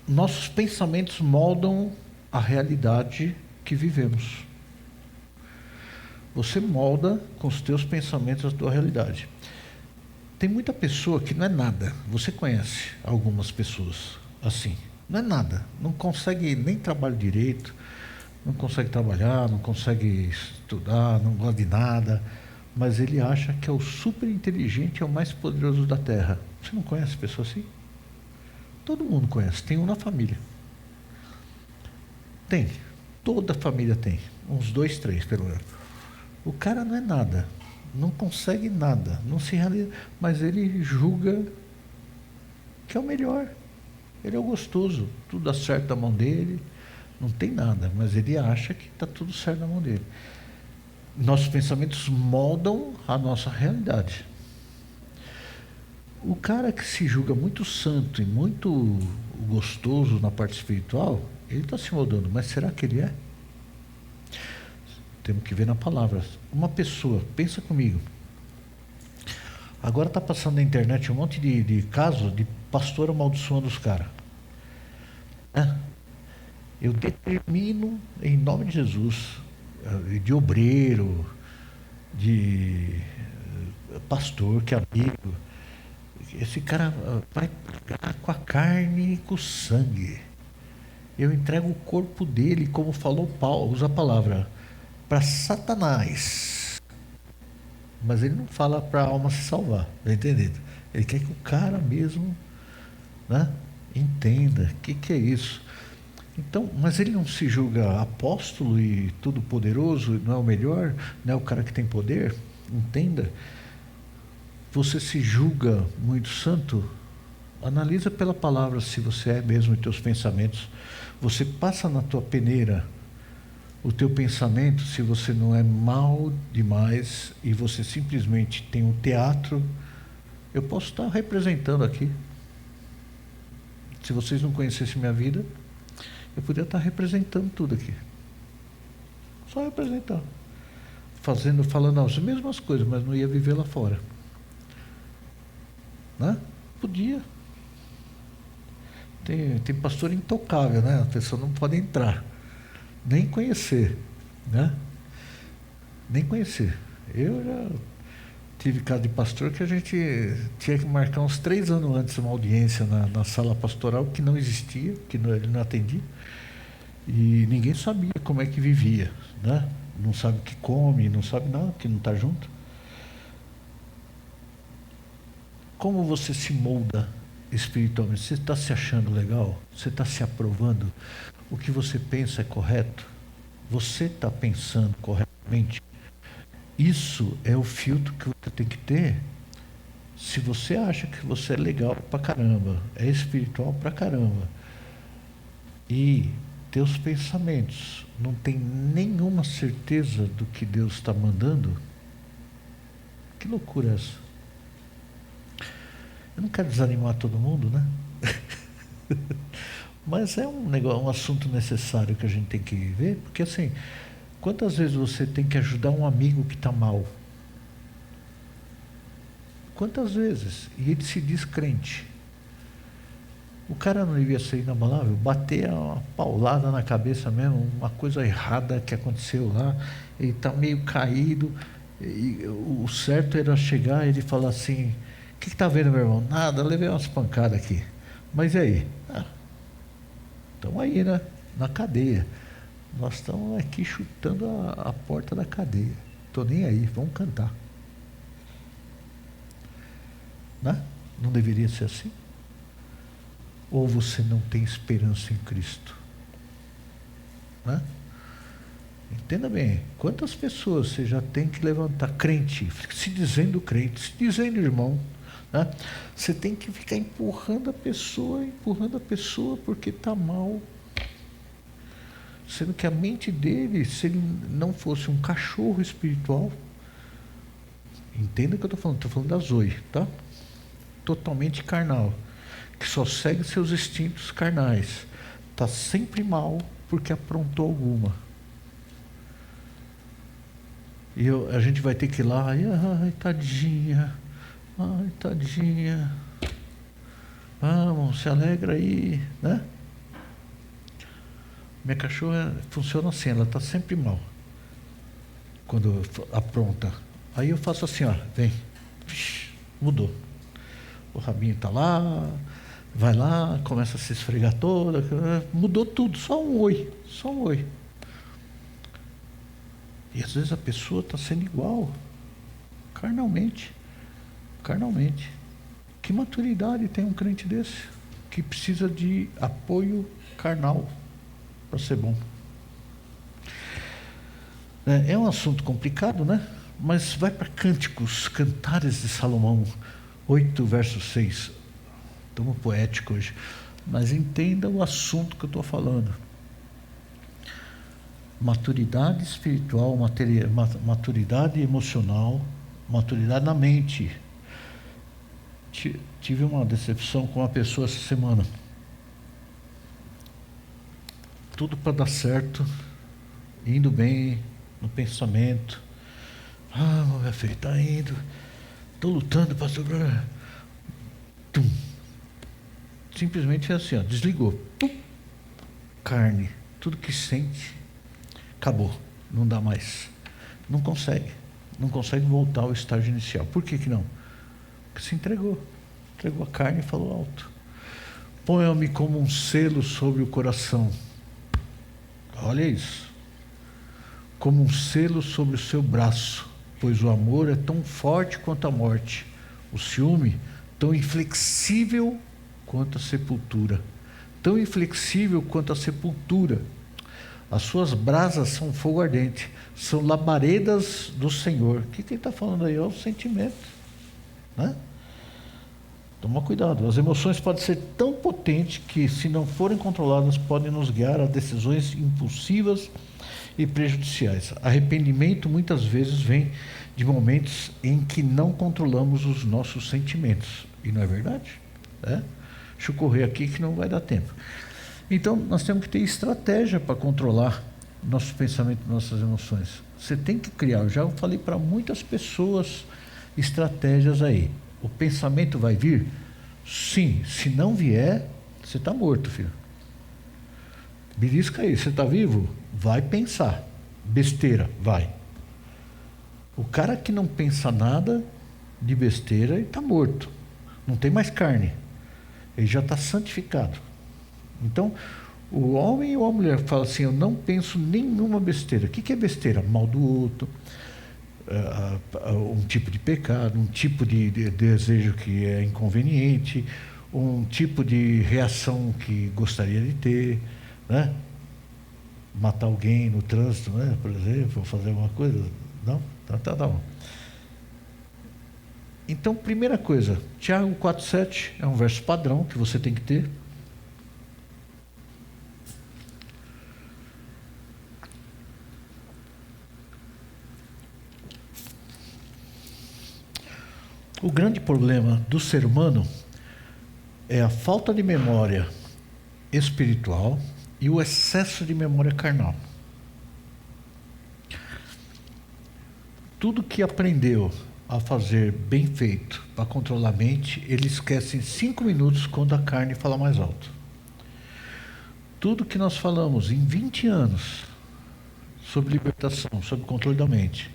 nossos pensamentos moldam a realidade que vivemos. Você molda com os teus pensamentos a tua realidade. Tem muita pessoa que não é nada. Você conhece algumas pessoas assim. Não é nada. Não consegue nem trabalhar direito, não consegue trabalhar, não consegue estudar, não gosta de nada, mas ele acha que é o super inteligente, é o mais poderoso da Terra. Você não conhece pessoa assim? Todo mundo conhece. Tem um na família. Tem. Toda família tem. Uns 2, 3, pelo menos. O cara não é nada, não consegue nada, não se realiza, mas ele julga que é o melhor, ele é o gostoso, tudo dá certo na mão dele, não tem nada, mas ele acha que está tudo certo na mão dele. Nossos pensamentos moldam a nossa realidade. O cara que se julga muito santo e muito gostoso na parte espiritual, ele está se moldando, mas será que ele é? Temos que ver na palavra. Uma pessoa, pensa comigo. Agora está passando na internet um monte de casos de pastor amaldiçoando os caras. Eu determino, em nome de Jesus, de obreiro, de pastor, que é amigo, esse cara vai pagar com a carne e com o sangue. Eu entrego o corpo dele, como falou Paulo, usa a palavra, para Satanás, mas ele não fala para a alma se salvar, tá entendendo? Ele quer que o cara mesmo, né, entenda o que é isso. Então, mas ele não se julga apóstolo e tudo poderoso, não é o melhor, não é o cara que tem poder. Entenda, você se julga muito santo, Analisa pela palavra se você é mesmo os teus pensamentos. Você passa na tua peneira o teu pensamento, se você não é mal demais e você simplesmente tem um teatro. Eu posso estar representando aqui. Se vocês não conhecessem minha vida, eu poderia estar representando tudo aqui. Só representando. Falando as mesmas coisas, mas não ia viver lá fora. Né? Podia. Tem pastor intocável, né? A pessoa não pode entrar, nem conhecer, né? Nem conhecer. Eu já tive caso de pastor que a gente tinha que marcar uns 3 anos antes uma audiência na sala pastoral, que não existia, que ele não atendia, e ninguém sabia como é que vivia, né? Não sabe o que come, não sabe nada, que não está junto. Como você se molda espiritualmente? Você está se achando legal? Você está se aprovando? O que você pensa é correto? Você está pensando corretamente? Isso é o filtro que você tem que ter. Se você acha que você é legal pra caramba, é espiritual pra caramba, e teus pensamentos não tem nenhuma certeza do que Deus está mandando, que loucura é essa? Eu não quero desanimar todo mundo, né? Mas é um assunto necessário que a gente tem que ver, porque assim, quantas vezes você tem que ajudar um amigo que está mal? Quantas vezes? E ele se diz crente. O cara não devia ser inabalável, bater uma paulada na cabeça mesmo, uma coisa errada que aconteceu lá, ele está meio caído, e o certo era chegar e ele falar assim: o que está vendo, meu irmão? Nada, levei umas pancadas aqui. Mas e aí? Estamos aí, né? Na cadeia. Nós estamos aqui chutando a porta da cadeia. Estou nem aí, vamos cantar. Né? Não deveria ser assim? Ou você não tem esperança em Cristo? Né? Entenda bem, quantas pessoas você já tem que levantar, crente, se dizendo crente, se dizendo irmão, né? Você tem que ficar empurrando a pessoa, porque está mal. Sendo que a mente dele, se ele não fosse um cachorro espiritual, entenda o que eu estou falando da Zoe, tá? Totalmente carnal, que só segue seus instintos carnais, está sempre mal porque aprontou alguma. E a gente vai ter que ir lá, ai tadinha, vamos, se alegra aí, né? Minha cachorra funciona assim, ela está sempre mal quando apronta. Aí eu faço assim, ó, vem, mudou. O rabinho está lá, vai lá, começa a se esfregar toda, mudou tudo, só um oi. E às vezes a pessoa está sendo igual, carnalmente. Que maturidade tem um crente desse, que precisa de apoio carnal para ser bom? É um assunto complicado, né? Mas vai para Cânticos, Cantares de Salomão, 8, verso 6. Estamos poéticos hoje. Mas entenda o assunto que eu estou falando. Maturidade espiritual, maturidade emocional, maturidade na mente. Tive uma decepção com uma pessoa essa semana. Tudo para dar certo, indo bem no pensamento. Meu filho, está indo. Estou lutando, pastor. Simplesmente é assim, ó, desligou. Carne, tudo que sente, acabou, não dá mais. Não consegue voltar ao estágio inicial. Por que não? Porque se entregou a carne e falou alto: ponha-me como um selo sobre o coração. Olha isso. Como um selo sobre o seu braço, pois o amor é tão forte quanto a morte, o ciúme tão inflexível quanto a sepultura. As suas brasas são fogo ardente, são labaredas do Senhor. O que ele está falando aí? É o sentimento, né? Toma cuidado. As emoções podem ser tão potentes que, se não forem controladas, podem nos guiar a decisões impulsivas e prejudiciais. Arrependimento muitas vezes vem de momentos em que não controlamos os nossos sentimentos. E não é verdade? Deixa eu correr aqui que não vai dar tempo. Então, nós temos que ter estratégia para controlar nosso pensamento, nossas emoções. Você tem que criar. Eu já falei para muitas pessoas estratégias aí. O pensamento vai vir? Sim. Se não vier, você está morto, filho. Belisca aí. Você está vivo? Vai pensar. Besteira, vai. O cara que não pensa nada de besteira, ele está morto. Não tem mais carne. Ele já está santificado. Então, o homem ou a mulher fala assim: eu não penso nenhuma besteira. O que é besteira? Mal do outro, um tipo de pecado, um tipo de desejo que é inconveniente, um tipo de reação que gostaria de ter, né? Matar alguém no trânsito, né? Por exemplo, fazer alguma coisa. Não? Tá bom. Então, primeira coisa, Tiago 4,7 é um verso padrão que você tem que ter. O grande problema do ser humano é a falta de memória espiritual e o excesso de memória carnal. Tudo que aprendeu a fazer bem feito para controlar a mente, ele esquece em 5 minutos quando a carne fala mais alto. Tudo que nós falamos em 20 anos sobre libertação, sobre controle da mente,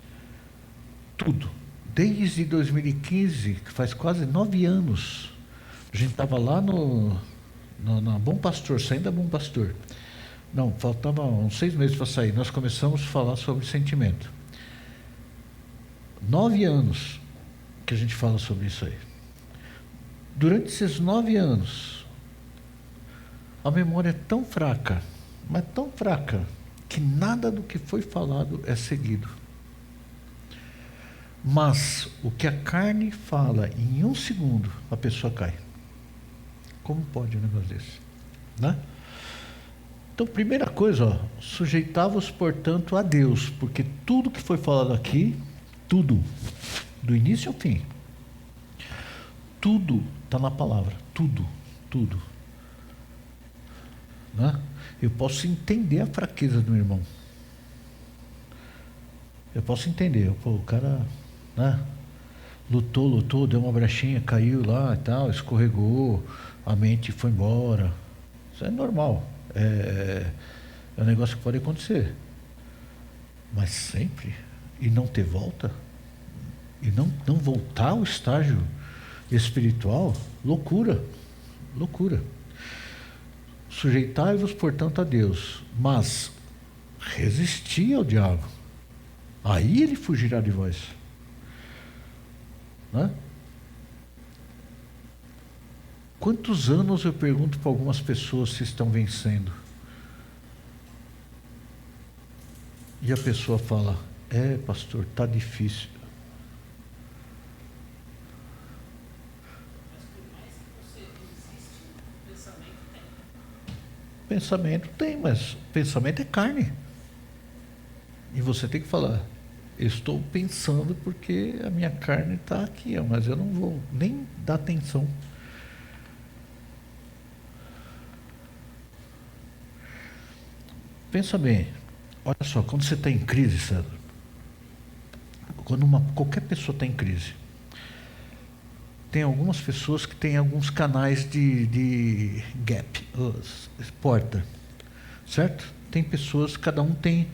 tudo, desde 2015, que faz quase 9 anos, a gente estava lá na Bom Pastor, saindo da Bom Pastor. Não, faltava uns 6 meses para sair. Nós começamos a falar sobre sentimento. 9 anos que a gente fala sobre isso aí. Durante esses 9 anos, a memória é tão fraca, mas tão fraca, que nada do que foi falado é seguido. Mas o que a carne fala em 1 segundo, a pessoa cai. Como pode um negócio desse? Né? Então, primeira coisa, sujeitai-vos, portanto, a Deus, porque tudo que foi falado aqui, tudo, do início ao fim, tudo está na palavra, tudo. Né? Eu posso entender a fraqueza do meu irmão. Eu posso entender, o cara, né, lutou, deu uma brechinha, caiu lá e tal, escorregou, a mente foi embora. Isso é normal, é um negócio que pode acontecer. Mas sempre, e não ter volta, e não voltar ao estágio espiritual, loucura. Sujeitai-vos, portanto, a Deus, mas resisti ao diabo, aí ele fugirá de vós. Né? Quantos anos eu pergunto para algumas pessoas se estão vencendo? E a pessoa fala: pastor, está difícil. Pensamento tem, mas pensamento é carne. E você tem que falar: eu estou pensando porque a minha carne está aqui, mas eu não vou nem dar atenção. Pensa bem, olha só, quando você está em crise, César, quando qualquer pessoa está em crise, tem algumas pessoas que têm alguns canais de gap, porta, certo? Tem pessoas, cada um tem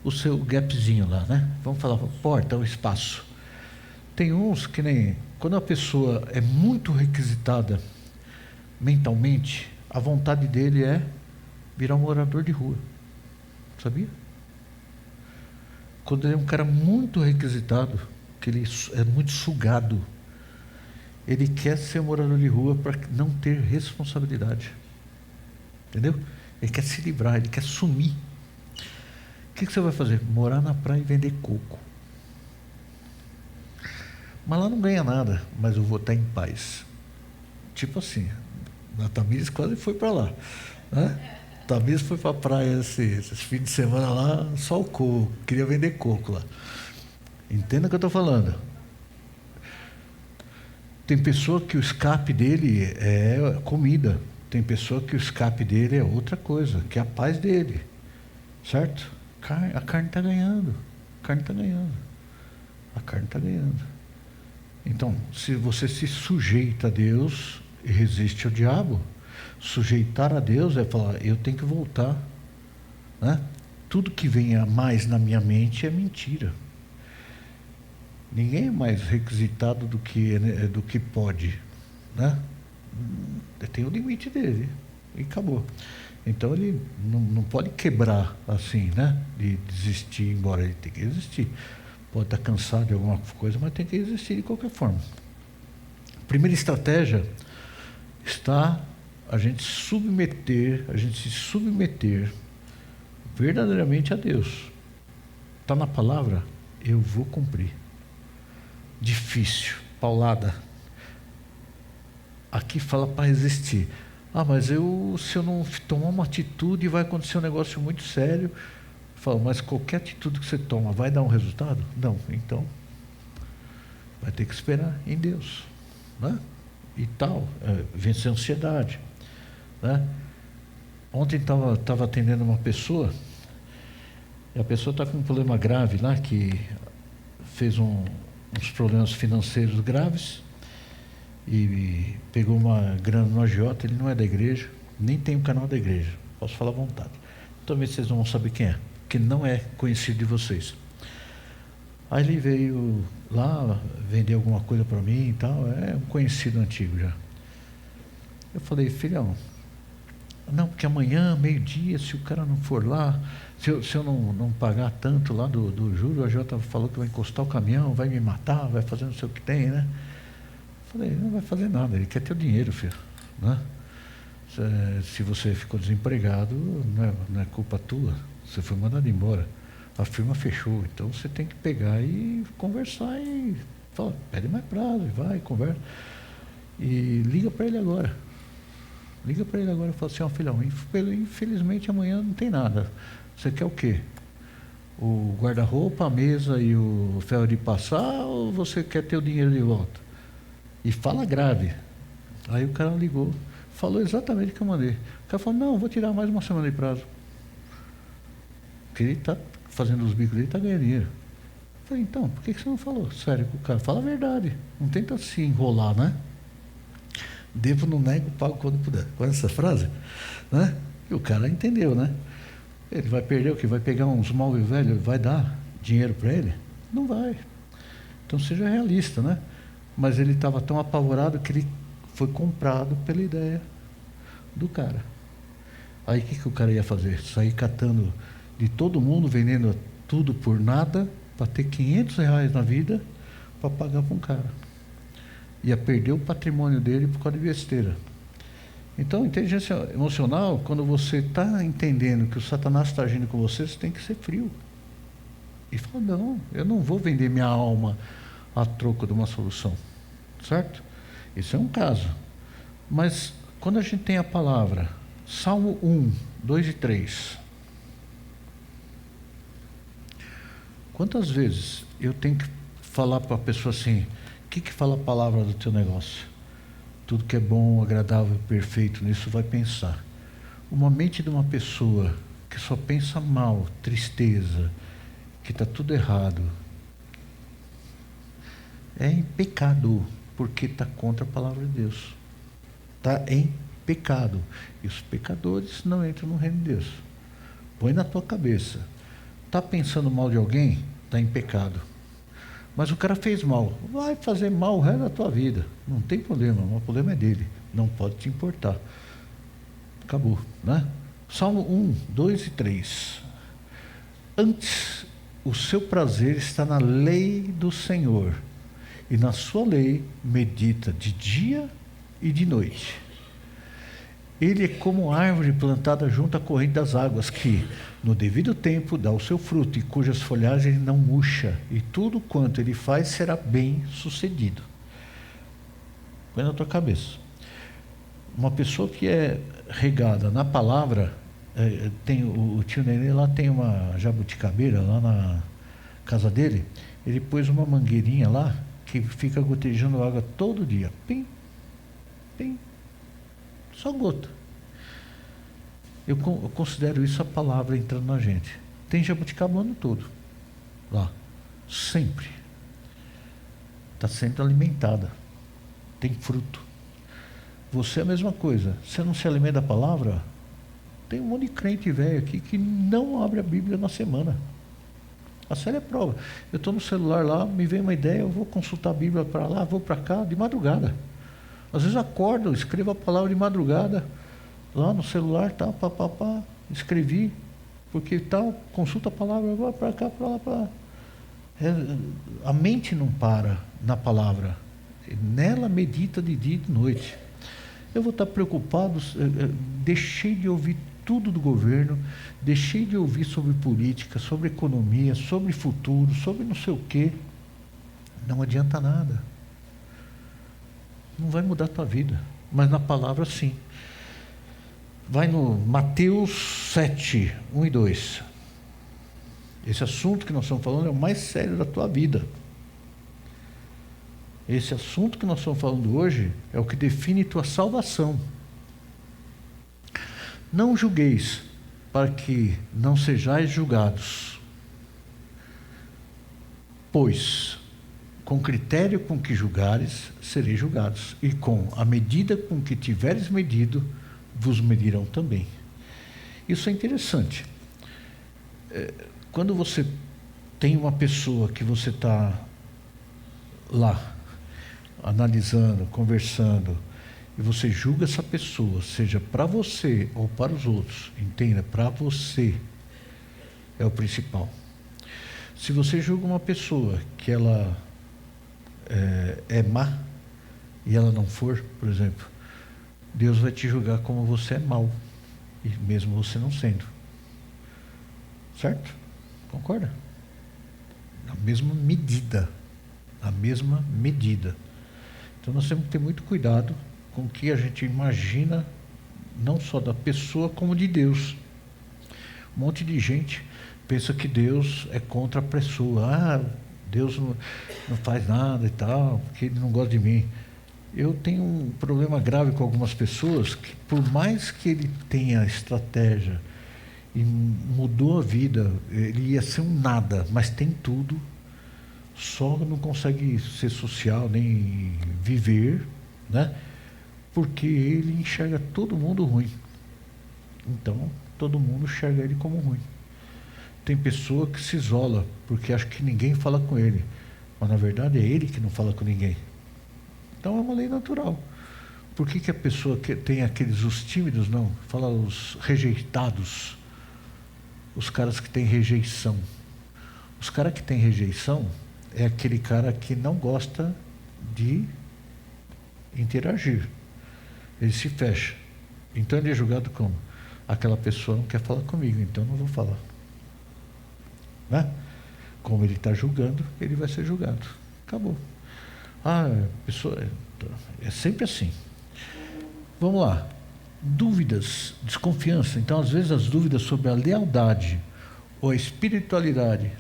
o seu gapzinho lá, né? Vamos falar, porta, o espaço. Tem uns que nem, quando a pessoa é muito requisitada mentalmente, a vontade dele é virar um morador de rua, sabia? Quando ele é um cara muito requisitado, que ele é muito sugado, ele quer ser morador de rua para não ter responsabilidade. Entendeu? Ele quer se livrar, ele quer sumir. O que você vai fazer? Morar na praia e vender coco. Mas lá não ganha nada, mas eu vou estar em paz. Tipo assim, a Tamires quase foi para lá, né? Tamires foi para a praia esse fim de semana lá, só o coco, queria vender coco lá. Entenda o que eu estou falando. Tem pessoa que o escape dele é comida, tem pessoa que o escape dele é outra coisa, que é a paz dele, certo? A carne está ganhando, a carne está ganhando, a carne está ganhando. Então, se você se sujeita a Deus e resiste ao diabo, sujeitar a Deus é falar, eu tenho que voltar, né? Tudo que vem a mais na minha mente é mentira. Ninguém é mais requisitado do que pode, né? Tem o limite dele e acabou. Então ele não pode quebrar assim, né? De desistir, embora ele tenha que existir. Pode estar cansado de alguma coisa, mas tem que existir de qualquer forma. A primeira estratégia está a gente se submeter verdadeiramente a Deus. Está na palavra, eu vou cumprir. Difícil, paulada. Aqui fala para resistir. Mas se eu não tomar uma atitude, vai acontecer um negócio muito sério. Fala, mas qualquer atitude que você toma vai dar um resultado? Não, então vai ter que esperar em Deus, né? E tal, vencer a ansiedade, né? Ontem estava atendendo uma pessoa, e a pessoa está com um problema grave lá, que fez uns problemas financeiros graves, e pegou uma grana no agiota. Ele não é da igreja, nem tem um canal da igreja, posso falar à vontade. Talvez vocês não vão saber quem é, que não é conhecido de vocês. Aí ele veio lá vender alguma coisa para mim e tal, é um conhecido antigo já. Eu falei, filhão, não, porque amanhã, meio-dia, se o cara não for lá, se eu não pagar tanto lá do juro, a Jota falou que vai encostar o caminhão, vai me matar, vai fazer não sei o que tem, né? Eu falei, não vai fazer nada, ele quer teu dinheiro, filho, né? Se você ficou desempregado, não é culpa tua. Você foi mandado embora, a firma fechou, então você tem que pegar e conversar e fala, pede mais prazo, vai, conversa e liga para ele agora. Liga para ele agora e fala assim, filhão, infelizmente amanhã não tem nada. Você quer o quê? O guarda-roupa, a mesa e o ferro de passar, ou você quer ter o dinheiro de volta? E fala grave. Aí o cara ligou, falou exatamente o que eu mandei. O cara falou, não, vou tirar mais uma semana de prazo. Porque ele está fazendo os bicos dele, está ganhando dinheiro. Eu falei, então, por que você não falou? Sério, o cara fala a verdade. Não tenta se enrolar, né? Devo, não nego, pago quando puder. Conhece essa frase? Né? E o cara entendeu, né? Ele vai perder o quê? Vai pegar uns móveis velhos, vai dar dinheiro para ele? Não vai. Então seja realista, né? Mas ele estava tão apavorado que ele foi comprado pela ideia do cara. Aí o que o cara ia fazer? Sair catando de todo mundo, vendendo tudo por nada, para ter R$500 na vida, para pagar para um cara. Ia perder o patrimônio dele por causa de besteira. Então, inteligência emocional, quando você está entendendo que o Satanás está agindo com você, você tem que ser frio. E falar, não, eu não vou vender minha alma a troco de uma solução. Certo? Isso é um caso. Mas, quando a gente tem a palavra, Salmo 1, 2 e 3. Quantas vezes eu tenho que falar para a pessoa assim, o que fala a palavra do teu negócio? Tudo que é bom, agradável, perfeito, nisso vai pensar. Uma mente de uma pessoa que só pensa mal, tristeza, que está tudo errado, é em pecado, porque está contra a palavra de Deus. Está em pecado. E os pecadores não entram no reino de Deus. Põe na tua cabeça. Está pensando mal de alguém? Está em pecado. Mas o cara fez mal. Vai fazer mal o resto da tua vida. Não tem problema. O problema é dele. Não pode te importar. Acabou, né? Salmo 1, 2 e 3. Antes, o seu prazer está na lei do Senhor, e na sua lei medita de dia e de noite. Ele é como árvore plantada junto à corrente das águas, que, no devido tempo, dá o seu fruto, e cujas folhagens não murcha, e tudo quanto ele faz será bem sucedido. Põe na tua cabeça. Uma pessoa que é regada na palavra, tem o tio Nenê lá tem uma jabuticabeira lá na casa dele, ele pôs uma mangueirinha lá que fica gotejando água todo dia. Pim, pim, só gota. Eu considero isso a palavra entrando na gente. Tem jabuticaba o ano todo lá, sempre. Está sempre alimentada, tem fruto. Você é a mesma coisa. Você não se alimenta da palavra? Tem um monte de crente velho aqui que não abre a Bíblia na semana. A série é prova. Eu estou no celular lá, me vem uma ideia, eu vou consultar a Bíblia para lá, vou para cá, de madrugada. Às vezes acordo, escrevo a palavra de madrugada, lá no celular, tá, escrevi, porque tal, consulta a palavra, vou para cá, para lá, para lá. A mente não para na palavra. Nela medita de dia e de noite. Eu vou estar preocupado, deixei de ouvir tudo do governo, deixei de ouvir sobre política, sobre economia, sobre futuro, sobre não sei o quê. Não adianta nada. Não vai mudar a tua vida, mas na palavra sim. Vai no Mateus 7, 1 e 2. Esse assunto que nós estamos falando é o mais sério da tua vida. Esse assunto que nós estamos falando hoje é o que define tua salvação. Não julgueis, para que não sejais julgados. Pois, com critério com que julgares, sereis julgados. E com a medida com que tiveres medido, vos medirão também. Isso é interessante. Quando você tem uma pessoa que você está lá, analisando, conversando, e você julga essa pessoa, seja para você ou para os outros, entenda, para você é o principal. Se você julga uma pessoa que ela é má, e ela não for, por exemplo, Deus vai te julgar como você é mau, e mesmo você não sendo. Certo? Concorda? Na mesma medida. Na mesma medida. Então nós temos que ter muito cuidado com o que a gente imagina, não só da pessoa, como de Deus. Um monte de gente pensa que Deus é contra a pessoa. Deus não faz nada e tal, porque Ele não gosta de mim. Eu tenho um problema grave com algumas pessoas que, por mais que ele tenha estratégia e mudou a vida, ele ia ser um nada, mas tem tudo, só não consegue ser social nem viver, né? Porque ele enxerga todo mundo ruim. Então, todo mundo enxerga ele como ruim. Tem pessoa que se isola porque acha que ninguém fala com ele, mas na verdade é ele que não fala com ninguém. Então é uma lei natural. Por que a pessoa que tem aqueles, os tímidos, não? Fala os rejeitados, os caras que têm rejeição. Os caras que têm rejeição é aquele cara que não gosta de interagir. Ele se fecha. Então ele é julgado como? Aquela pessoa não quer falar comigo, então não vou falar. Né? Como ele está julgando, ele vai ser julgado. Acabou. Pessoa, é sempre assim. Vamos lá. Dúvidas, desconfiança. Então, às vezes, as dúvidas sobre a lealdade ou a espiritualidade.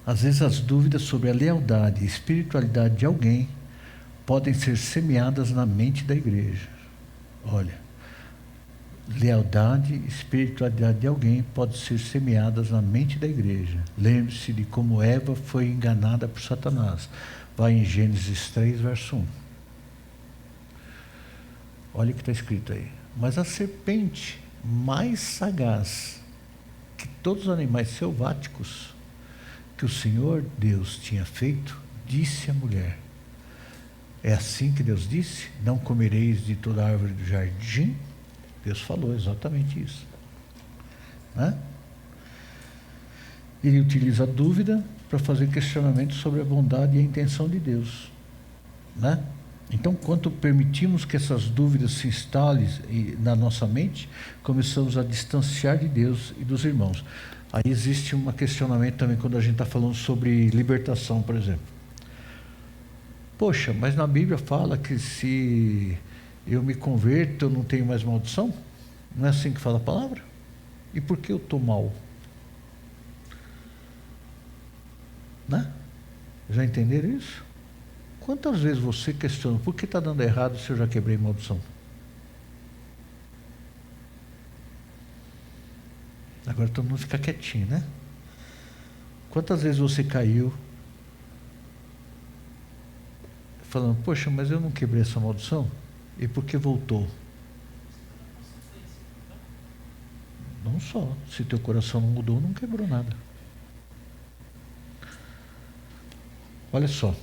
Às vezes, as dúvidas sobre a lealdade e espiritualidade de alguém podem ser semeadas na mente da igreja. Olha. Lealdade e espiritualidade de alguém pode ser semeadas na mente da igreja. Lembre-se de como Eva foi enganada por Satanás. Vai em Gênesis 3, verso 1. Olha o que está escrito aí. Mas a serpente, mais sagaz que todos os animais selváticos que o Senhor Deus tinha feito, disse à mulher: é assim que Deus disse? Não comereis de toda árvore do jardim? Deus falou exatamente isso. Né? Ele utiliza a dúvida para fazer questionamentos sobre a bondade e a intenção de Deus. Né? Então, quanto permitimos que essas dúvidas se instalem na nossa mente, começamos a distanciar de Deus e dos irmãos. Aí existe um questionamento também quando a gente está falando sobre libertação, por exemplo. Poxa, mas na Bíblia fala que se eu me converto, eu não tenho mais maldição? Não é assim que fala a palavra? E por que eu estou mal? Né? Já entenderam isso? Quantas vezes você questiona, por que está dando errado se eu já quebrei maldição? Agora todo mundo fica quietinho, né? Quantas vezes você caiu falando, poxa, mas eu não quebrei essa maldição? E por que voltou? Não só, se teu coração não mudou, não quebrou nada. Olha só,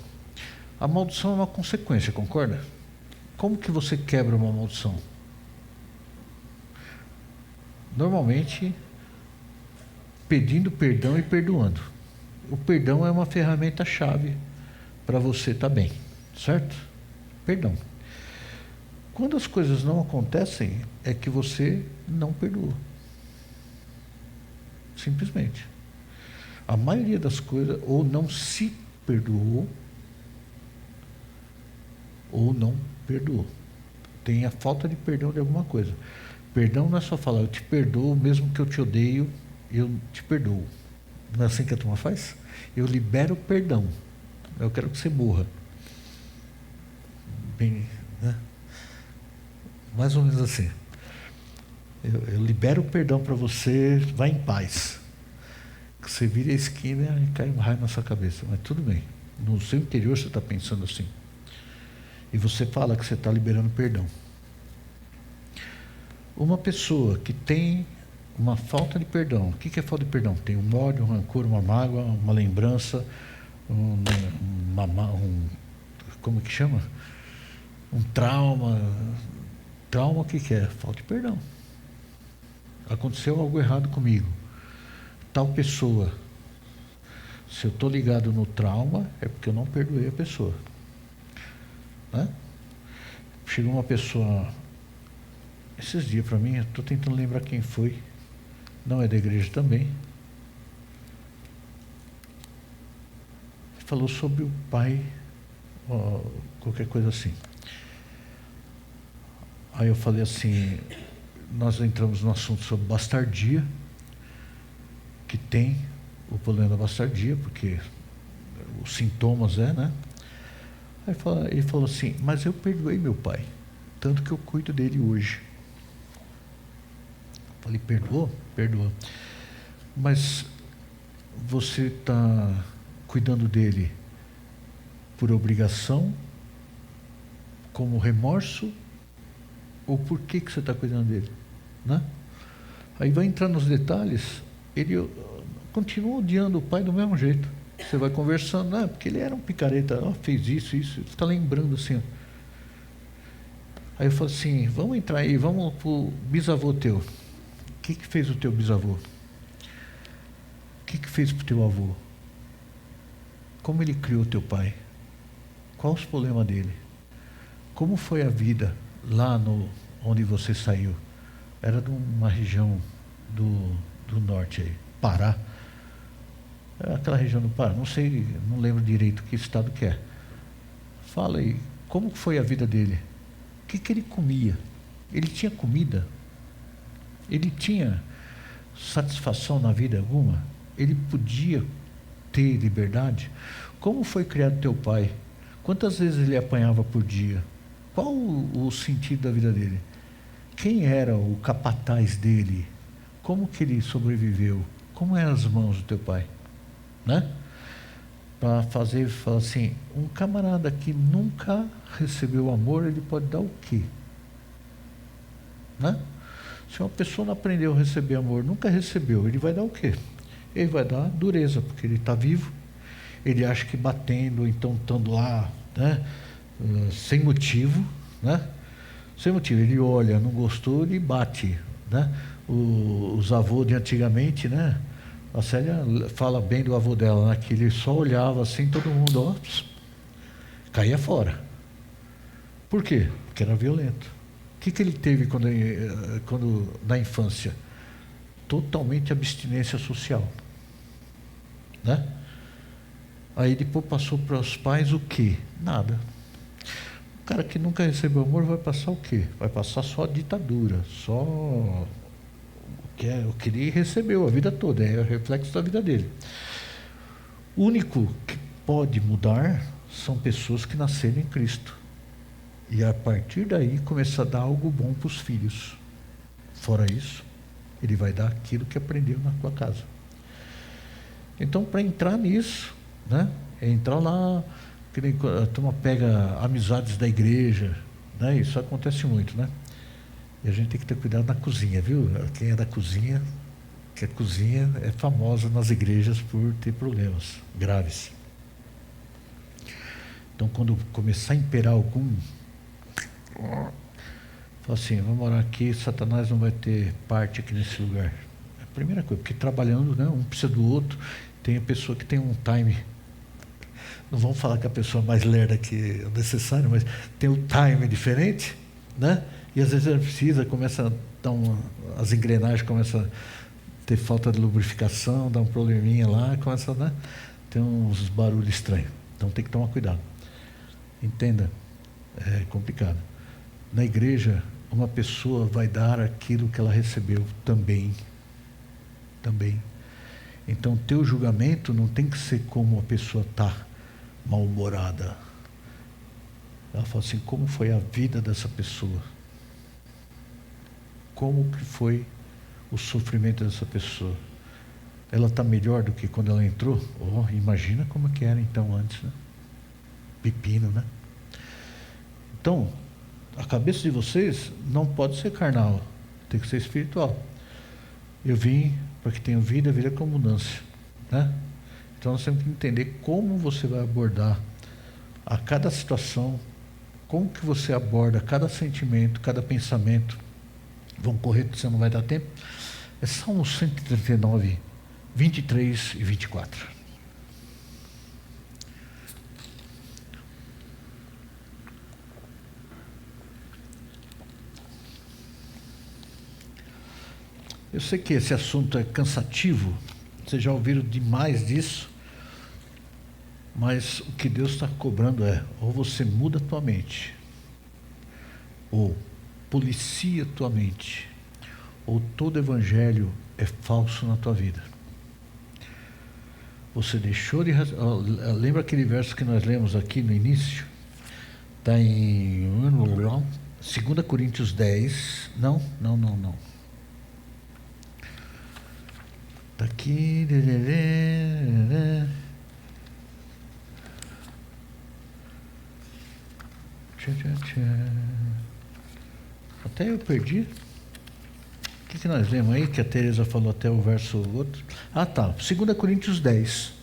a maldição é uma consequência, concorda? Como que você quebra uma maldição? Normalmente, pedindo perdão e perdoando. O perdão é uma ferramenta-chave para você estar bem, certo? Perdão. Quando as coisas não acontecem, é que você não perdoou. Simplesmente. A maioria das coisas ou não se perdoou, ou não perdoou. Tem a falta de perdão de alguma coisa. Perdão não é só falar, eu te perdoo, mesmo que eu te odeio, eu te perdoo. Não é assim que a turma faz? Eu libero o perdão. Eu quero que você morra. Bem, né? Mais ou menos assim. Eu libero o perdão para você, vá em paz. Que você vira a esquina e cai um raio na sua cabeça. Mas tudo bem. No seu interior você está pensando assim. E você fala que você está liberando perdão. Uma pessoa que tem uma falta de perdão, o que é falta de perdão? Tem um ódio, um rancor, uma mágoa, uma lembrança, como que chama? Um trauma. Trauma, o que é? Falta de perdão. Aconteceu algo errado comigo. Tal pessoa. Se eu estou ligado no trauma, é porque eu não perdoei a pessoa. Né? Chegou uma pessoa esses dias para mim, estou tentando lembrar quem foi, não é da igreja também, falou sobre o pai, qualquer coisa assim. Aí eu falei assim, nós entramos no assunto sobre bastardia, que tem o problema da bastardia, porque os sintomas né? Aí ele falou assim, mas eu perdoei meu pai, tanto que eu cuido dele hoje. Falei, perdoou? Perdoou. Mas você está cuidando dele por obrigação, como remorso, ou por que você está cuidando dele? Né? Aí vai entrar nos detalhes, ele continua odiando o pai do mesmo jeito. Você vai conversando, porque ele era um picareta, fez isso, ele está lembrando assim. Aí eu falo assim, vamos entrar aí, vamos para o bisavô teu. O que fez o teu bisavô? O que fez para o teu avô? Como ele criou teu pai? Quais os problemas dele? Como foi a vida lá onde você saiu? Era de uma região do norte aí, Pará. Era aquela região do Pará, não sei, não lembro direito que estado que é. Fala aí, como foi a vida dele? O que ele comia? Ele tinha comida? Ele tinha satisfação na vida alguma? Ele podia ter liberdade? Como foi criado teu pai? Quantas vezes ele apanhava por dia? Qual o sentido da vida dele? Quem era o capataz dele? Como que ele sobreviveu? Como eram as mãos do teu pai? Né? Para falar assim, um camarada que nunca recebeu amor, ele pode dar o quê? Né? Se uma pessoa não aprendeu a receber amor, nunca recebeu, ele vai dar o quê? Ele vai dar dureza, porque ele está vivo, ele acha que batendo, ou então estando lá, né? Sem motivo, né? Sem motivo, ele olha, não gostou, ele bate, né? Os avôs de antigamente, né? A Célia fala bem do avô dela, né? Que ele só olhava assim, todo mundo, caía fora. Por quê? Porque era violento. O que ele teve quando na infância? totalmente abstinência social, né? Aí depois passou para os pais o quê? Nada. O cara que nunca recebeu amor vai passar o quê? Vai passar só a ditadura, só o que ele recebeu a vida toda, é o reflexo da vida dele. O único que pode mudar são pessoas que nasceram em Cristo. E a partir daí começar a dar algo bom para os filhos. Fora isso, ele vai dar aquilo que aprendeu na tua casa. Então, para entrar nisso, né, é entrar lá, que nem a turma pega amizades da igreja, né, isso acontece muito, né? E a gente tem que ter cuidado na cozinha, viu? Quem é da cozinha, que a cozinha é famosa nas igrejas por ter problemas graves. Então, quando começar a imperar algum, fala assim, vamos orar aqui, Satanás não vai ter parte aqui nesse lugar. É a primeira coisa, porque trabalhando, né, um precisa do outro, tem a pessoa que tem um time, não vamos falar que a pessoa mais lerda que é necessário, mas tem um time diferente, né? E às vezes ela precisa, começa a dar as engrenagens começam a ter falta de lubrificação, dá um probleminha lá, começa, né, ter uns barulhos estranhos. Então tem que tomar cuidado. Entenda, é complicado. Na igreja, uma pessoa vai dar aquilo que ela recebeu também. Também. Então, teu julgamento não tem que ser como a pessoa está mal-humorada. Ela fala assim, como foi a vida dessa pessoa? Como que foi o sofrimento dessa pessoa? Ela está melhor do que quando ela entrou? Oh, imagina como que era então antes, né? Pepino, né? Então, a cabeça de vocês não pode ser carnal, tem que ser espiritual. Eu vim para que tenham vida, vida com abundância, né? Então nós temos que entender como você vai abordar a cada situação, como que você aborda cada sentimento, cada pensamento. Vamos correr, porque você não vai dar tempo. É Salmo 139, 23 e 24. Eu sei que esse assunto é cansativo, vocês já ouviram demais disso, mas o que Deus está cobrando é, ou você muda a tua mente, ou policia a tua mente, ou todo evangelho é falso na tua vida. Você deixou de... Lembra aquele verso que nós lemos aqui no início? Está em 2 Coríntios 10. Não. Está aqui. Até eu perdi. O que nós lemos aí? Que a Teresa falou até o verso outro. Ah, tá. 2 Coríntios 10.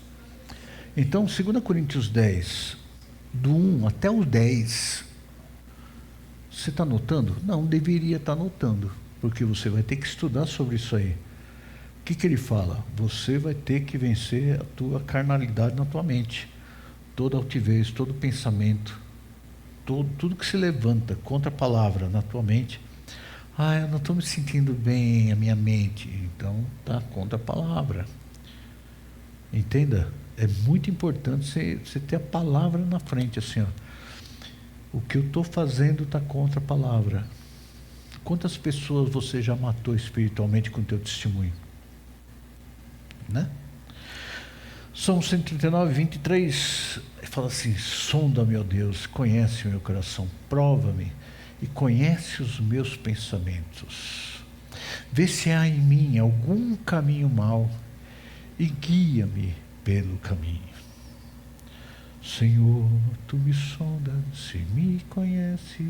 Então, 2 Coríntios 10, do 1 até o 10, você está anotando? Não, deveria estar anotando, porque você vai ter que estudar sobre isso aí. O que ele fala? Você vai ter que vencer a tua carnalidade na tua mente. Toda altivez, todo pensamento, tudo que se levanta contra a palavra na tua mente. Ah, eu não estou me sentindo bem, a minha mente. Então, está contra a palavra. Entenda? É muito importante você ter a palavra na frente, assim, ó. O que eu estou fazendo está contra a palavra. Quantas pessoas você já matou espiritualmente com o teu testemunho? Né? Salmo 139, 23, fala assim, sonda-me, ó Deus, conhece o meu coração, prova-me e conhece os meus pensamentos. Vê se há em mim algum caminho mau e guia-me pelo caminho. Senhor, tu me sondas e me conheces,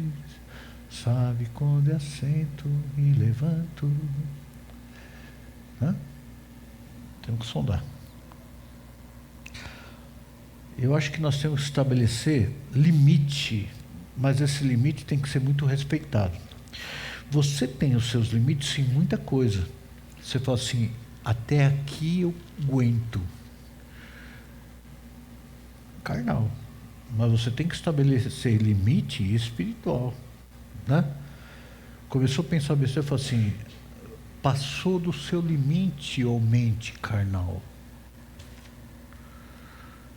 sabe quando assento e levanto. Temos que sondar. Eu acho que nós temos que estabelecer limite, mas esse limite tem que ser muito respeitado. Você tem os seus limites em muita coisa. Você fala assim, até aqui eu aguento. Carnal. Mas você tem que estabelecer limite espiritual, né? Começou a pensar besteira, falou assim, passou do seu limite ou mente carnal.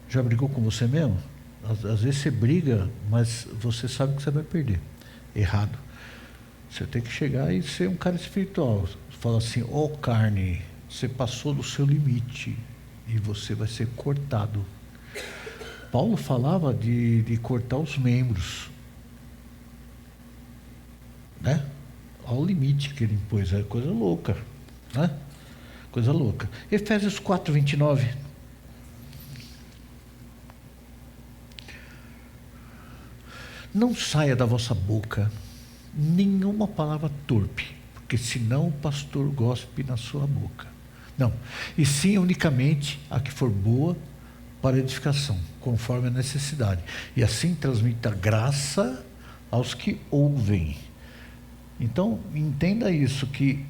Já brigou com você mesmo? Às vezes você briga, mas você sabe que você vai perder. Errado. Você tem que chegar e ser um cara espiritual. Fala assim, ó carne, você passou do seu limite e você vai ser cortado. Paulo falava de cortar os membros. Né? Ao limite que ele impôs, é coisa louca, né? Coisa louca. Efésios 4:29. Não saia da vossa boca nenhuma palavra torpe, porque senão o pastor gospe na sua boca. Não, e sim unicamente a que for boa para edificação, conforme a necessidade, e assim transmita graça aos que ouvem. Então, entenda isso, que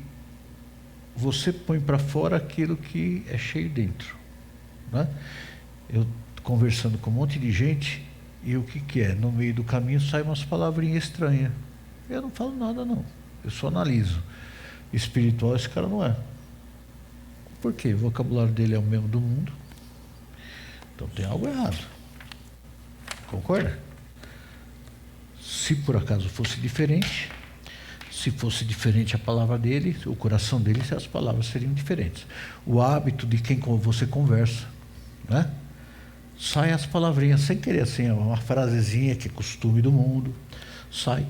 você põe para fora aquilo que é cheio dentro. Né? Eu conversando com um monte de gente, e o que é? No meio do caminho saem umas palavrinhas estranhas. Eu não falo nada não, eu só analiso. Espiritual esse cara não é. Por quê? O vocabulário dele é o mesmo do mundo. Então tem algo errado. Concorda? Se por acaso fosse diferente, se fosse diferente a palavra dele, o coração dele, as palavras seriam diferentes. O hábito de quem você conversa, né? Sai as palavrinhas sem querer, assim, uma frasezinha que é costume do mundo, sai.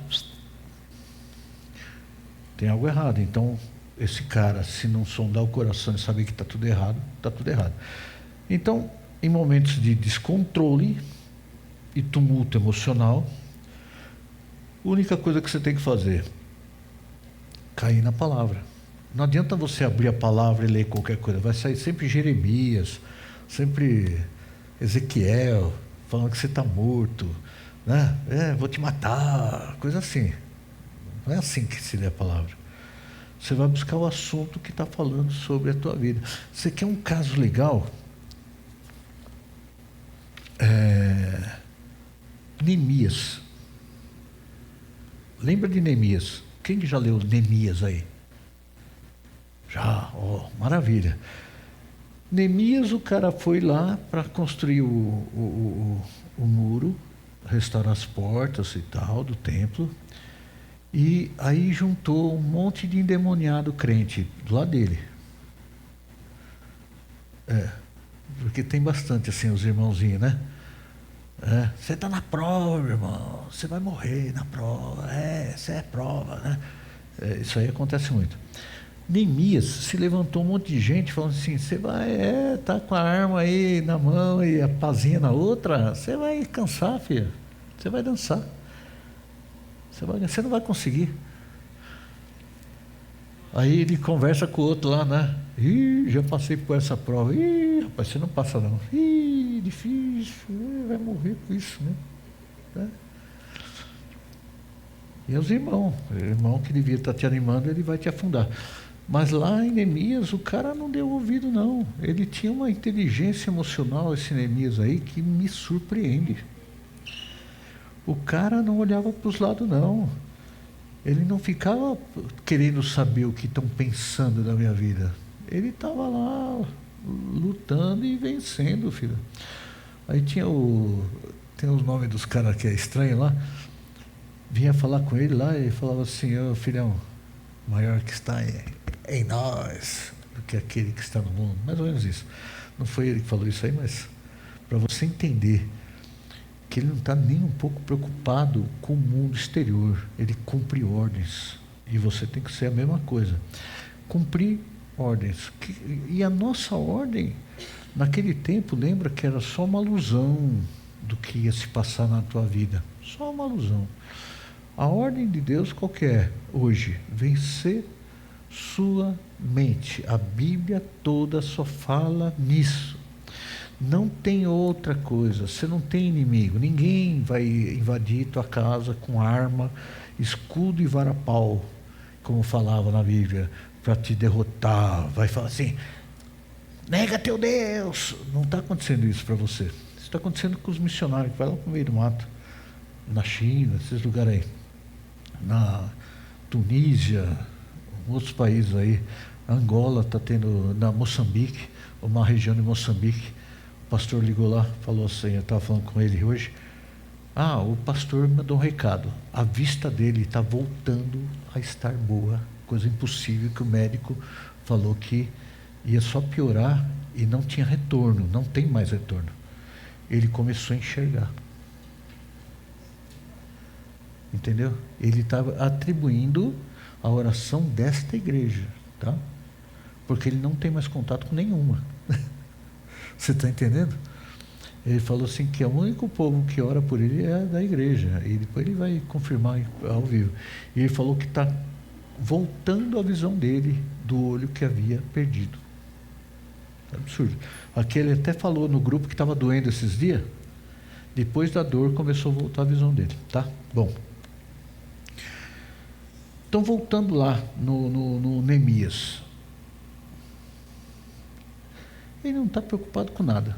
Tem algo errado. Então, esse cara, se não sondar o coração e saber que está tudo errado, está tudo errado. Então, em momentos de descontrole e tumulto emocional, a única coisa que você tem que fazer, cair na palavra. Não adianta você abrir a palavra e ler qualquer coisa. Vai sair sempre Jeremias, sempre Ezequiel, falando que você está morto, né? Vou te matar, coisa assim. Não é assim que se lê a palavra. Você vai buscar o assunto que está falando sobre a tua vida. Você quer um caso legal? Neemias. Lembra de Neemias? Quem que já leu Neemias aí? Já, maravilha. Neemias, o cara foi lá para construir o muro, restaurar as portas e tal do templo, e aí juntou um monte de endemoniado crente do lado dele. Porque tem bastante assim os irmãozinhos, né? Você está na prova, irmão, você vai morrer na prova, você é prova, né? Isso aí acontece muito. Neemias se levantou um monte de gente falando assim, você vai, tá com a arma aí na mão e a pazinha na outra, você vai cansar, filho, você vai dançar, você não vai conseguir. Aí ele conversa com o outro lá, né? Já passei por essa prova. Rapaz, você não passa não. Difícil, vai morrer com isso, né? E os irmãos, o irmão que devia estar te animando, ele vai te afundar. Mas lá em Neemias, o cara não deu ouvido não. Ele tinha uma inteligência emocional, esse Neemias aí, que me surpreende. O cara não olhava para os lados não. Ele não ficava querendo saber o que estão pensando da minha vida. Ele estava lá lutando e vencendo, filho. Aí tem os nomes dos caras que é estranho lá. Vinha falar com ele lá e falava assim, filhão, maior que está em nós do que aquele que está no mundo. Mais ou menos isso. Não foi ele que falou isso aí, mas para você entender que ele não está nem um pouco preocupado com o mundo exterior. Ele cumpre ordens. E você tem que ser a mesma coisa. Cumprir ordens. E a nossa ordem, naquele tempo, lembra que era só uma alusão do que ia se passar na tua vida. Só uma alusão. A ordem de Deus qual que é hoje? Vencer sua mente. A Bíblia toda só fala nisso. Não tem outra coisa. Você não tem inimigo. Ninguém vai invadir tua casa com arma, escudo e vara-pau, como falava na Bíblia, para te derrotar. Vai falar assim, nega teu Deus. Não está acontecendo isso para você. Isso está acontecendo com os missionários. Vai lá para o meio do mato, na China, esses lugares aí, na Tunísia, outros países aí. Angola está tendo, na Moçambique, uma região de Moçambique. O pastor ligou lá, falou assim, eu estava falando com ele hoje. O pastor mandou um recado. A vista dele está voltando a estar boa. Coisa impossível, que o médico falou que ia só piorar e não tinha retorno, não tem mais retorno. Ele começou a enxergar. Entendeu? Ele estava atribuindo a oração desta igreja, tá? Porque ele não tem mais contato com nenhuma. Você está entendendo? Ele falou assim que o único povo que ora por ele é da igreja. E depois ele vai confirmar ao vivo. E ele falou que está voltando a visão dele do olho que havia perdido. É absurdo. Aqui ele até falou no grupo que estava doendo esses dias. Depois da dor começou a voltar a visão dele, tá? Bom. Então voltando lá no Neemias. Ele não está preocupado com nada.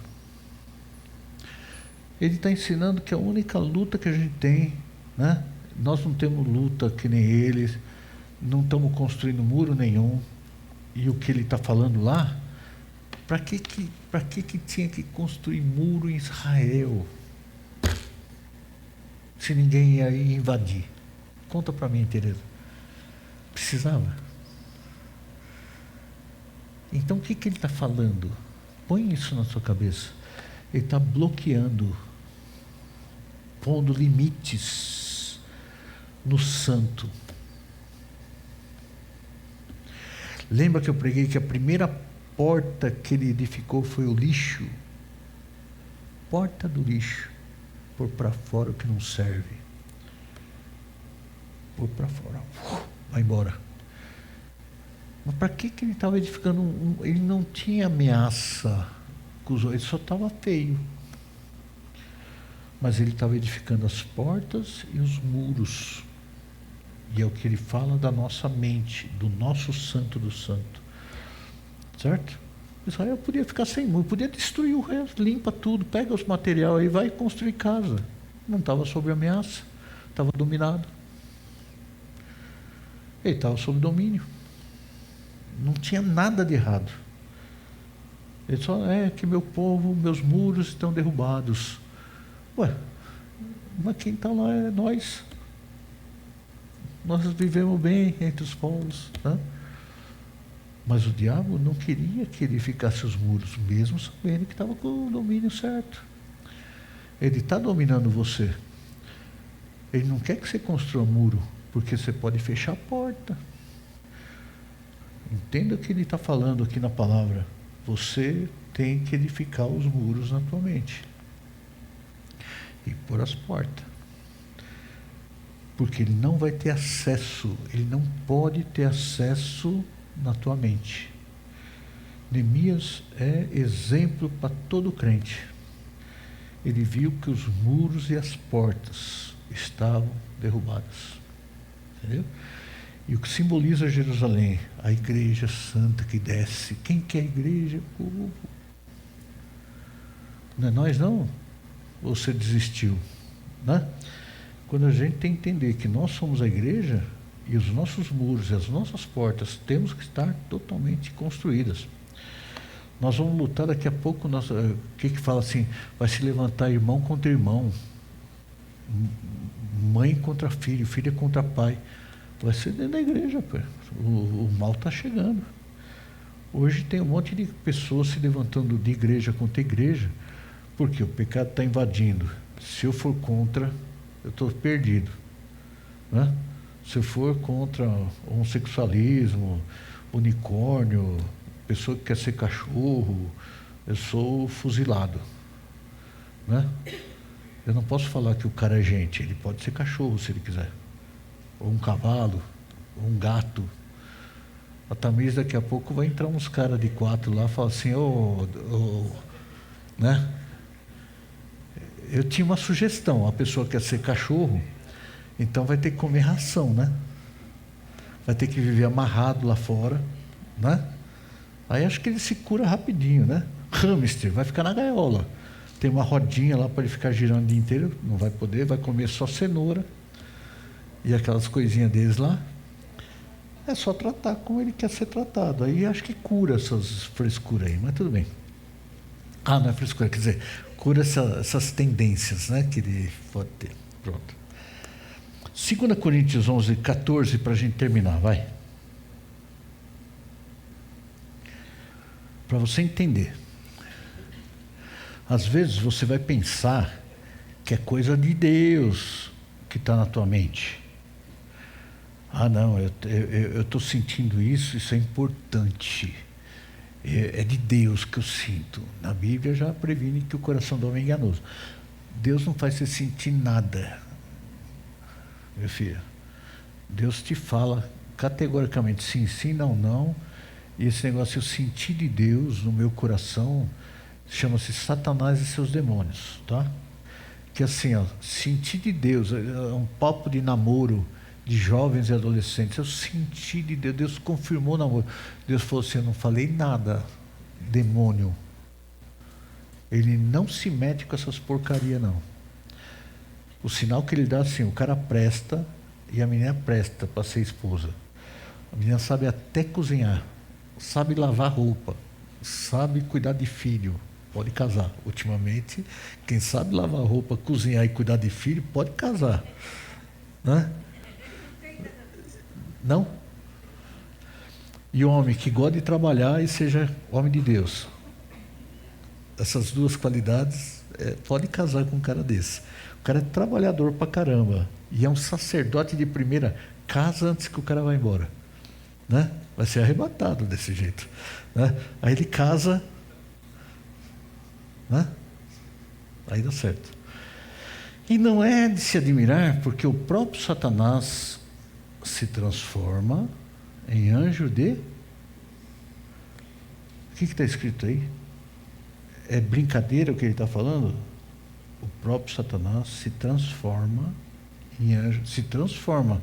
Ele está ensinando que a única luta que a gente tem, né? Nós não temos luta que nem eles, não estamos construindo muro nenhum. E o que ele está falando lá, para que tinha que construir muro em Israel? Se ninguém ia invadir. Conta para mim, Tereza. Precisava? Então o que ele está falando? Põe isso na sua cabeça. Ele está bloqueando, pondo limites no santo. Lembra que eu preguei que a primeira porta que ele edificou foi o lixo? Porta do lixo. Pôr para fora o que não serve. Pôr para fora. Vai embora. Mas para que ele estava edificando ele não tinha ameaça com os outros, ele só estava feio. Mas ele estava edificando as portas e os muros. E é o que ele fala da nossa mente, do nosso santo do santo. Certo? Israel podia ficar sem muro, podia destruir o resto, limpa tudo, pega os materiais aí, vai construir casa. Não estava sob ameaça, estava dominado. Ele estava sob domínio. Não tinha nada de errado. Ele só, que meu povo, meus muros estão derrubados. Ué, mas quem está lá é nós. Nós vivemos bem entre os povos. Né? Mas o diabo não queria que ele ficasse os muros, mesmo sabendo que estava com o domínio certo. Ele está dominando você. Ele não quer que você construa muro, porque você pode fechar a porta. Entenda o que ele está falando aqui na palavra. Você tem que edificar os muros na tua mente. E pôr as portas. Porque ele não vai ter acesso, ele não pode ter acesso na tua mente. Neemias é exemplo para todo crente. Ele viu que os muros e as portas estavam derrubados. Entendeu? E o que simboliza Jerusalém, a igreja santa que desce. Quem que é a igreja? O povo. Não é nós não? Ou você desistiu? Né? Quando a gente tem que entender que nós somos a igreja, e os nossos muros e as nossas portas temos que estar totalmente construídas. Nós vamos lutar daqui a pouco, o que fala assim, vai se levantar irmão contra irmão, mãe contra filho, filha contra pai. Vai ser dentro da igreja, pô. O mal está chegando. Hoje tem um monte de pessoas se levantando de igreja contra igreja, porque o pecado está invadindo. Se eu for contra, eu estou perdido. Né? Se eu for contra homossexualismo, unicórnio, pessoa que quer ser cachorro, eu sou fuzilado. Né? Eu não posso falar que o cara é gente, ele pode ser cachorro se ele quiser. Ou um cavalo, ou um gato. A Tamires daqui a pouco vai entrar uns caras de 4 lá e falar assim, né? Eu tinha uma sugestão, a pessoa quer ser cachorro, então vai ter que comer ração, né? Vai ter que viver amarrado lá fora, né? Aí acho que ele se cura rapidinho, né? Hamster, vai ficar na gaiola. Tem uma rodinha lá para ele ficar girando o dia inteiro, não vai poder, vai comer só cenoura e aquelas coisinhas deles lá. É só tratar como ele quer ser tratado. Aí acho que cura essas frescuras aí, mas tudo bem. Ah, não é frescura, quer dizer, cura essas tendências, né, que ele pode ter. Pronto. 2 Coríntios 11, 14, para a gente terminar, vai. Para você entender. Às vezes você vai pensar que é coisa de Deus que está na tua mente. Ah, não, eu estou sentindo isso é importante. É de Deus que eu sinto. Na Bíblia já previne que o coração do homem é enganoso. Deus não faz você sentir nada, meu filho. Deus te fala categoricamente sim, sim, não, não. E esse negócio, eu senti de Deus no meu coração, chama-se Satanás e seus demônios, tá? Que assim, ó, sentir de Deus, é um papo de namoro de jovens e adolescentes. Eu senti de Deus, Deus confirmou o namoro. Deus falou assim: eu não falei nada, demônio. Ele não se mete com essas porcarias, não. O sinal que ele dá assim: o cara presta e a menina presta para ser esposa. A menina sabe até cozinhar, sabe lavar roupa, sabe cuidar de filho, pode casar. Ultimamente, quem sabe lavar roupa, cozinhar e cuidar de filho, pode casar, né? Não? E homem que gosta de trabalhar e seja homem de Deus. Essas duas qualidades, pode casar com um cara desse. O cara é trabalhador pra caramba e é um sacerdote de primeira. Casa antes que o cara vá embora, né? Vai ser arrebatado desse jeito, né? Aí ele casa, né? Aí dá certo. E não é de se admirar, porque o próprio Satanás se transforma em anjo de... O que está escrito aí? É brincadeira o que ele está falando? O próprio Satanás se transforma em anjo. Se transforma.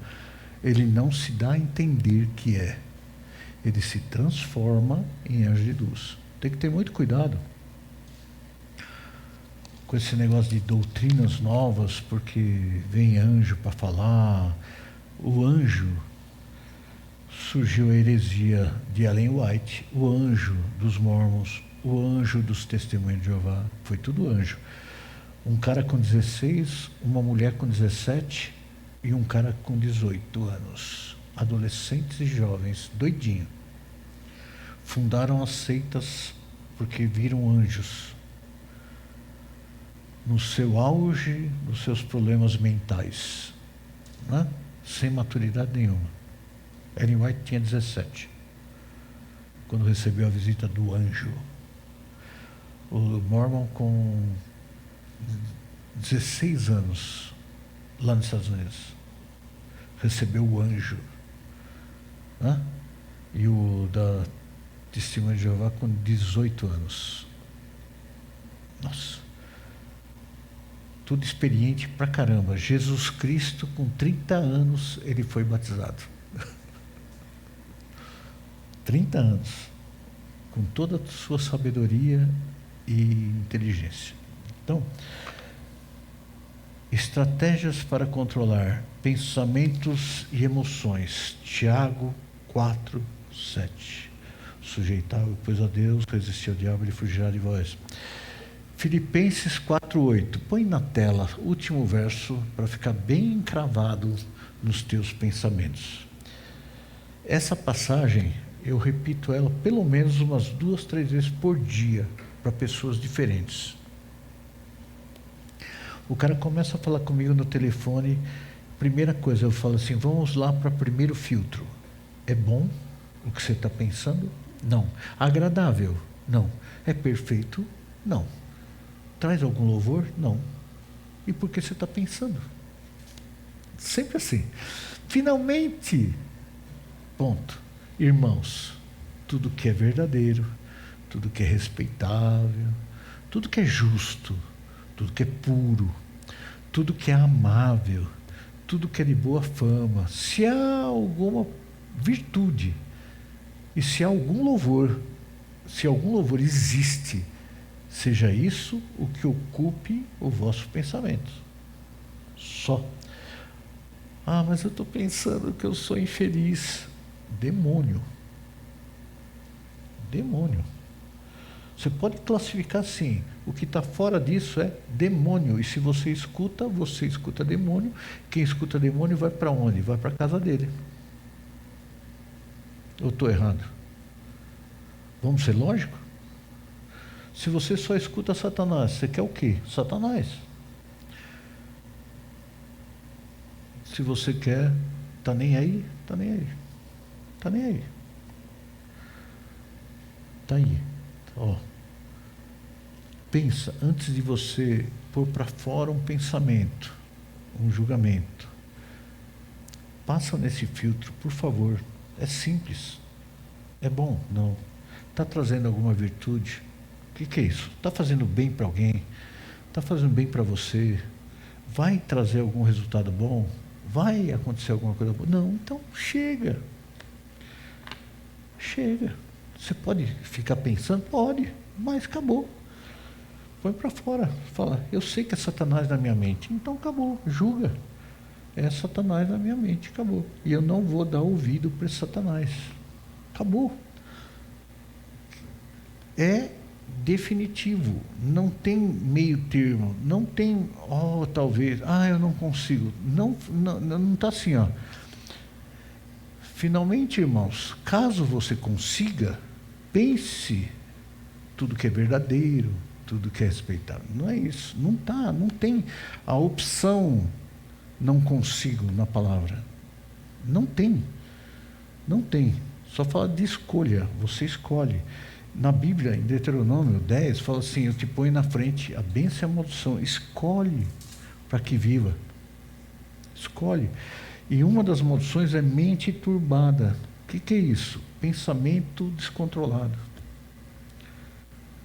Ele não se dá a entender que é. Ele se transforma em anjo de luz. Tem que ter muito cuidado com esse negócio de doutrinas novas, porque vem anjo para falar. O anjo, surgiu a heresia de Ellen White, o anjo dos Mormons, o anjo dos Testemunhos de Jeová, foi tudo anjo. Um cara com 16, uma mulher com 17 e um cara com 18 anos. Adolescentes e jovens, doidinho. Fundaram as seitas porque viram anjos no seu auge, nos seus problemas mentais, né? Sem maturidade nenhuma. Ellen White tinha 17, quando recebeu a visita do anjo. O Mormon com 16 anos, lá nos Estados Unidos, recebeu o anjo, né? E o da Testemunha de Jeová com 18 anos. Nossa. Tudo experiente pra caramba. Jesus Cristo, com 30 anos, ele foi batizado. 30 anos. Com toda a sua sabedoria e inteligência. Então, estratégias para controlar pensamentos e emoções. Tiago 4, 7. Sujeitai-vos, pois, a Deus, resistir ao diabo, ele fugirá de vós. Filipenses 4:8. Põe na tela o último verso para ficar bem encravado nos teus pensamentos. Essa passagem, eu repito ela pelo menos umas 2, 3 vezes por dia para pessoas diferentes. O cara começa a falar comigo no telefone, primeira coisa, eu falo assim: vamos lá para primeiro filtro. É bom o que você está pensando? Não. Agradável? Não. É perfeito? Não. Traz algum louvor? Não. E por que você está pensando? Sempre assim. Finalmente, ponto. Irmãos, tudo que é verdadeiro, tudo que é respeitável, tudo que é justo, tudo que é puro, tudo que é amável, tudo que é de boa fama, se há alguma virtude e se há algum louvor, se algum louvor existe, seja isso o que ocupe o vosso pensamento. Só. Ah, mas eu estou pensando que eu sou infeliz. Demônio. Demônio. Você pode classificar assim: o que está fora disso é demônio. E se você escuta demônio. Quem escuta demônio vai para onde? Vai para a casa dele. Eu estou errado? Vamos ser lógicos? Se você só escuta Satanás, você quer o quê? Satanás. Se você quer, tá nem aí, tá nem aí. Tá nem aí. Tá aí. Ó. Pensa, antes de você pôr para fora um pensamento, um julgamento, passa nesse filtro, por favor. É simples. É bom? Não. Está trazendo alguma virtude? O que é isso? Está fazendo bem para alguém? Está fazendo bem para você? Vai trazer algum resultado bom? Vai acontecer alguma coisa boa? Não, então chega. Chega. Você pode ficar pensando? Pode, mas acabou. Põe para fora. Fala, eu sei que é Satanás na minha mente. Então acabou, julga. É Satanás na minha mente, acabou. E eu não vou dar ouvido para esse Satanás. Acabou. É definitivo. Não tem meio termo. Não tem, talvez, eu não consigo. Não está assim, ó. Finalmente, irmãos, caso você consiga, pense tudo que é verdadeiro, tudo que é respeitável. Não é isso. Não tem a opção não consigo na palavra. Não tem. Não tem. Só fala de escolha. Você escolhe. Na Bíblia, em Deuteronômio 10, fala assim: eu te ponho na frente a bênção e a maldição. Escolhe para que viva. Escolhe. E uma das maldições é mente turbada. O que é isso? Pensamento descontrolado.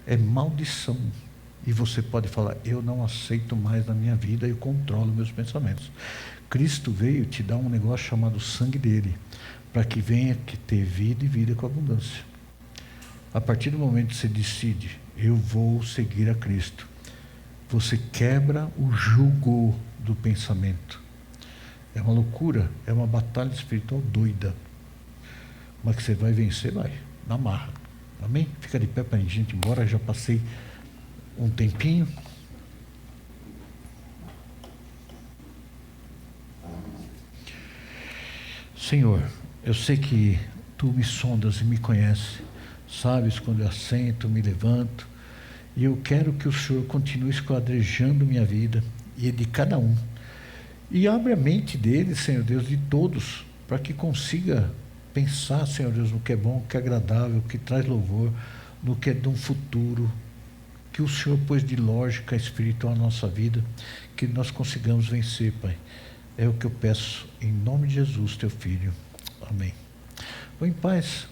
É maldição. E você pode falar: eu não aceito mais na minha vida, eu controlo meus pensamentos. Cristo veio te dar um negócio chamado sangue dele, para que venha que ter vida e vida com abundância. A partir do momento que você decide, eu vou seguir a Cristo, você quebra o jugo do pensamento. É uma loucura, é uma batalha espiritual doida. Mas que você vai vencer, vai, na marra. Amém? Fica de pé para a gente ir embora, já passei um tempinho. Senhor, eu sei que Tu me sondas e me conheces, sabes quando eu assento, me levanto, e eu quero que o Senhor continue esquadrejando minha vida e de cada um. E abre a mente deles, Senhor Deus, de todos, para que consiga pensar, Senhor Deus, no que é bom, no que é agradável, que traz louvor, no que é de um futuro, que o Senhor pôs de lógica espiritual na nossa vida, que nós consigamos vencer, Pai. É o que eu peço, em nome de Jesus, Teu Filho. Amém. Vou em paz.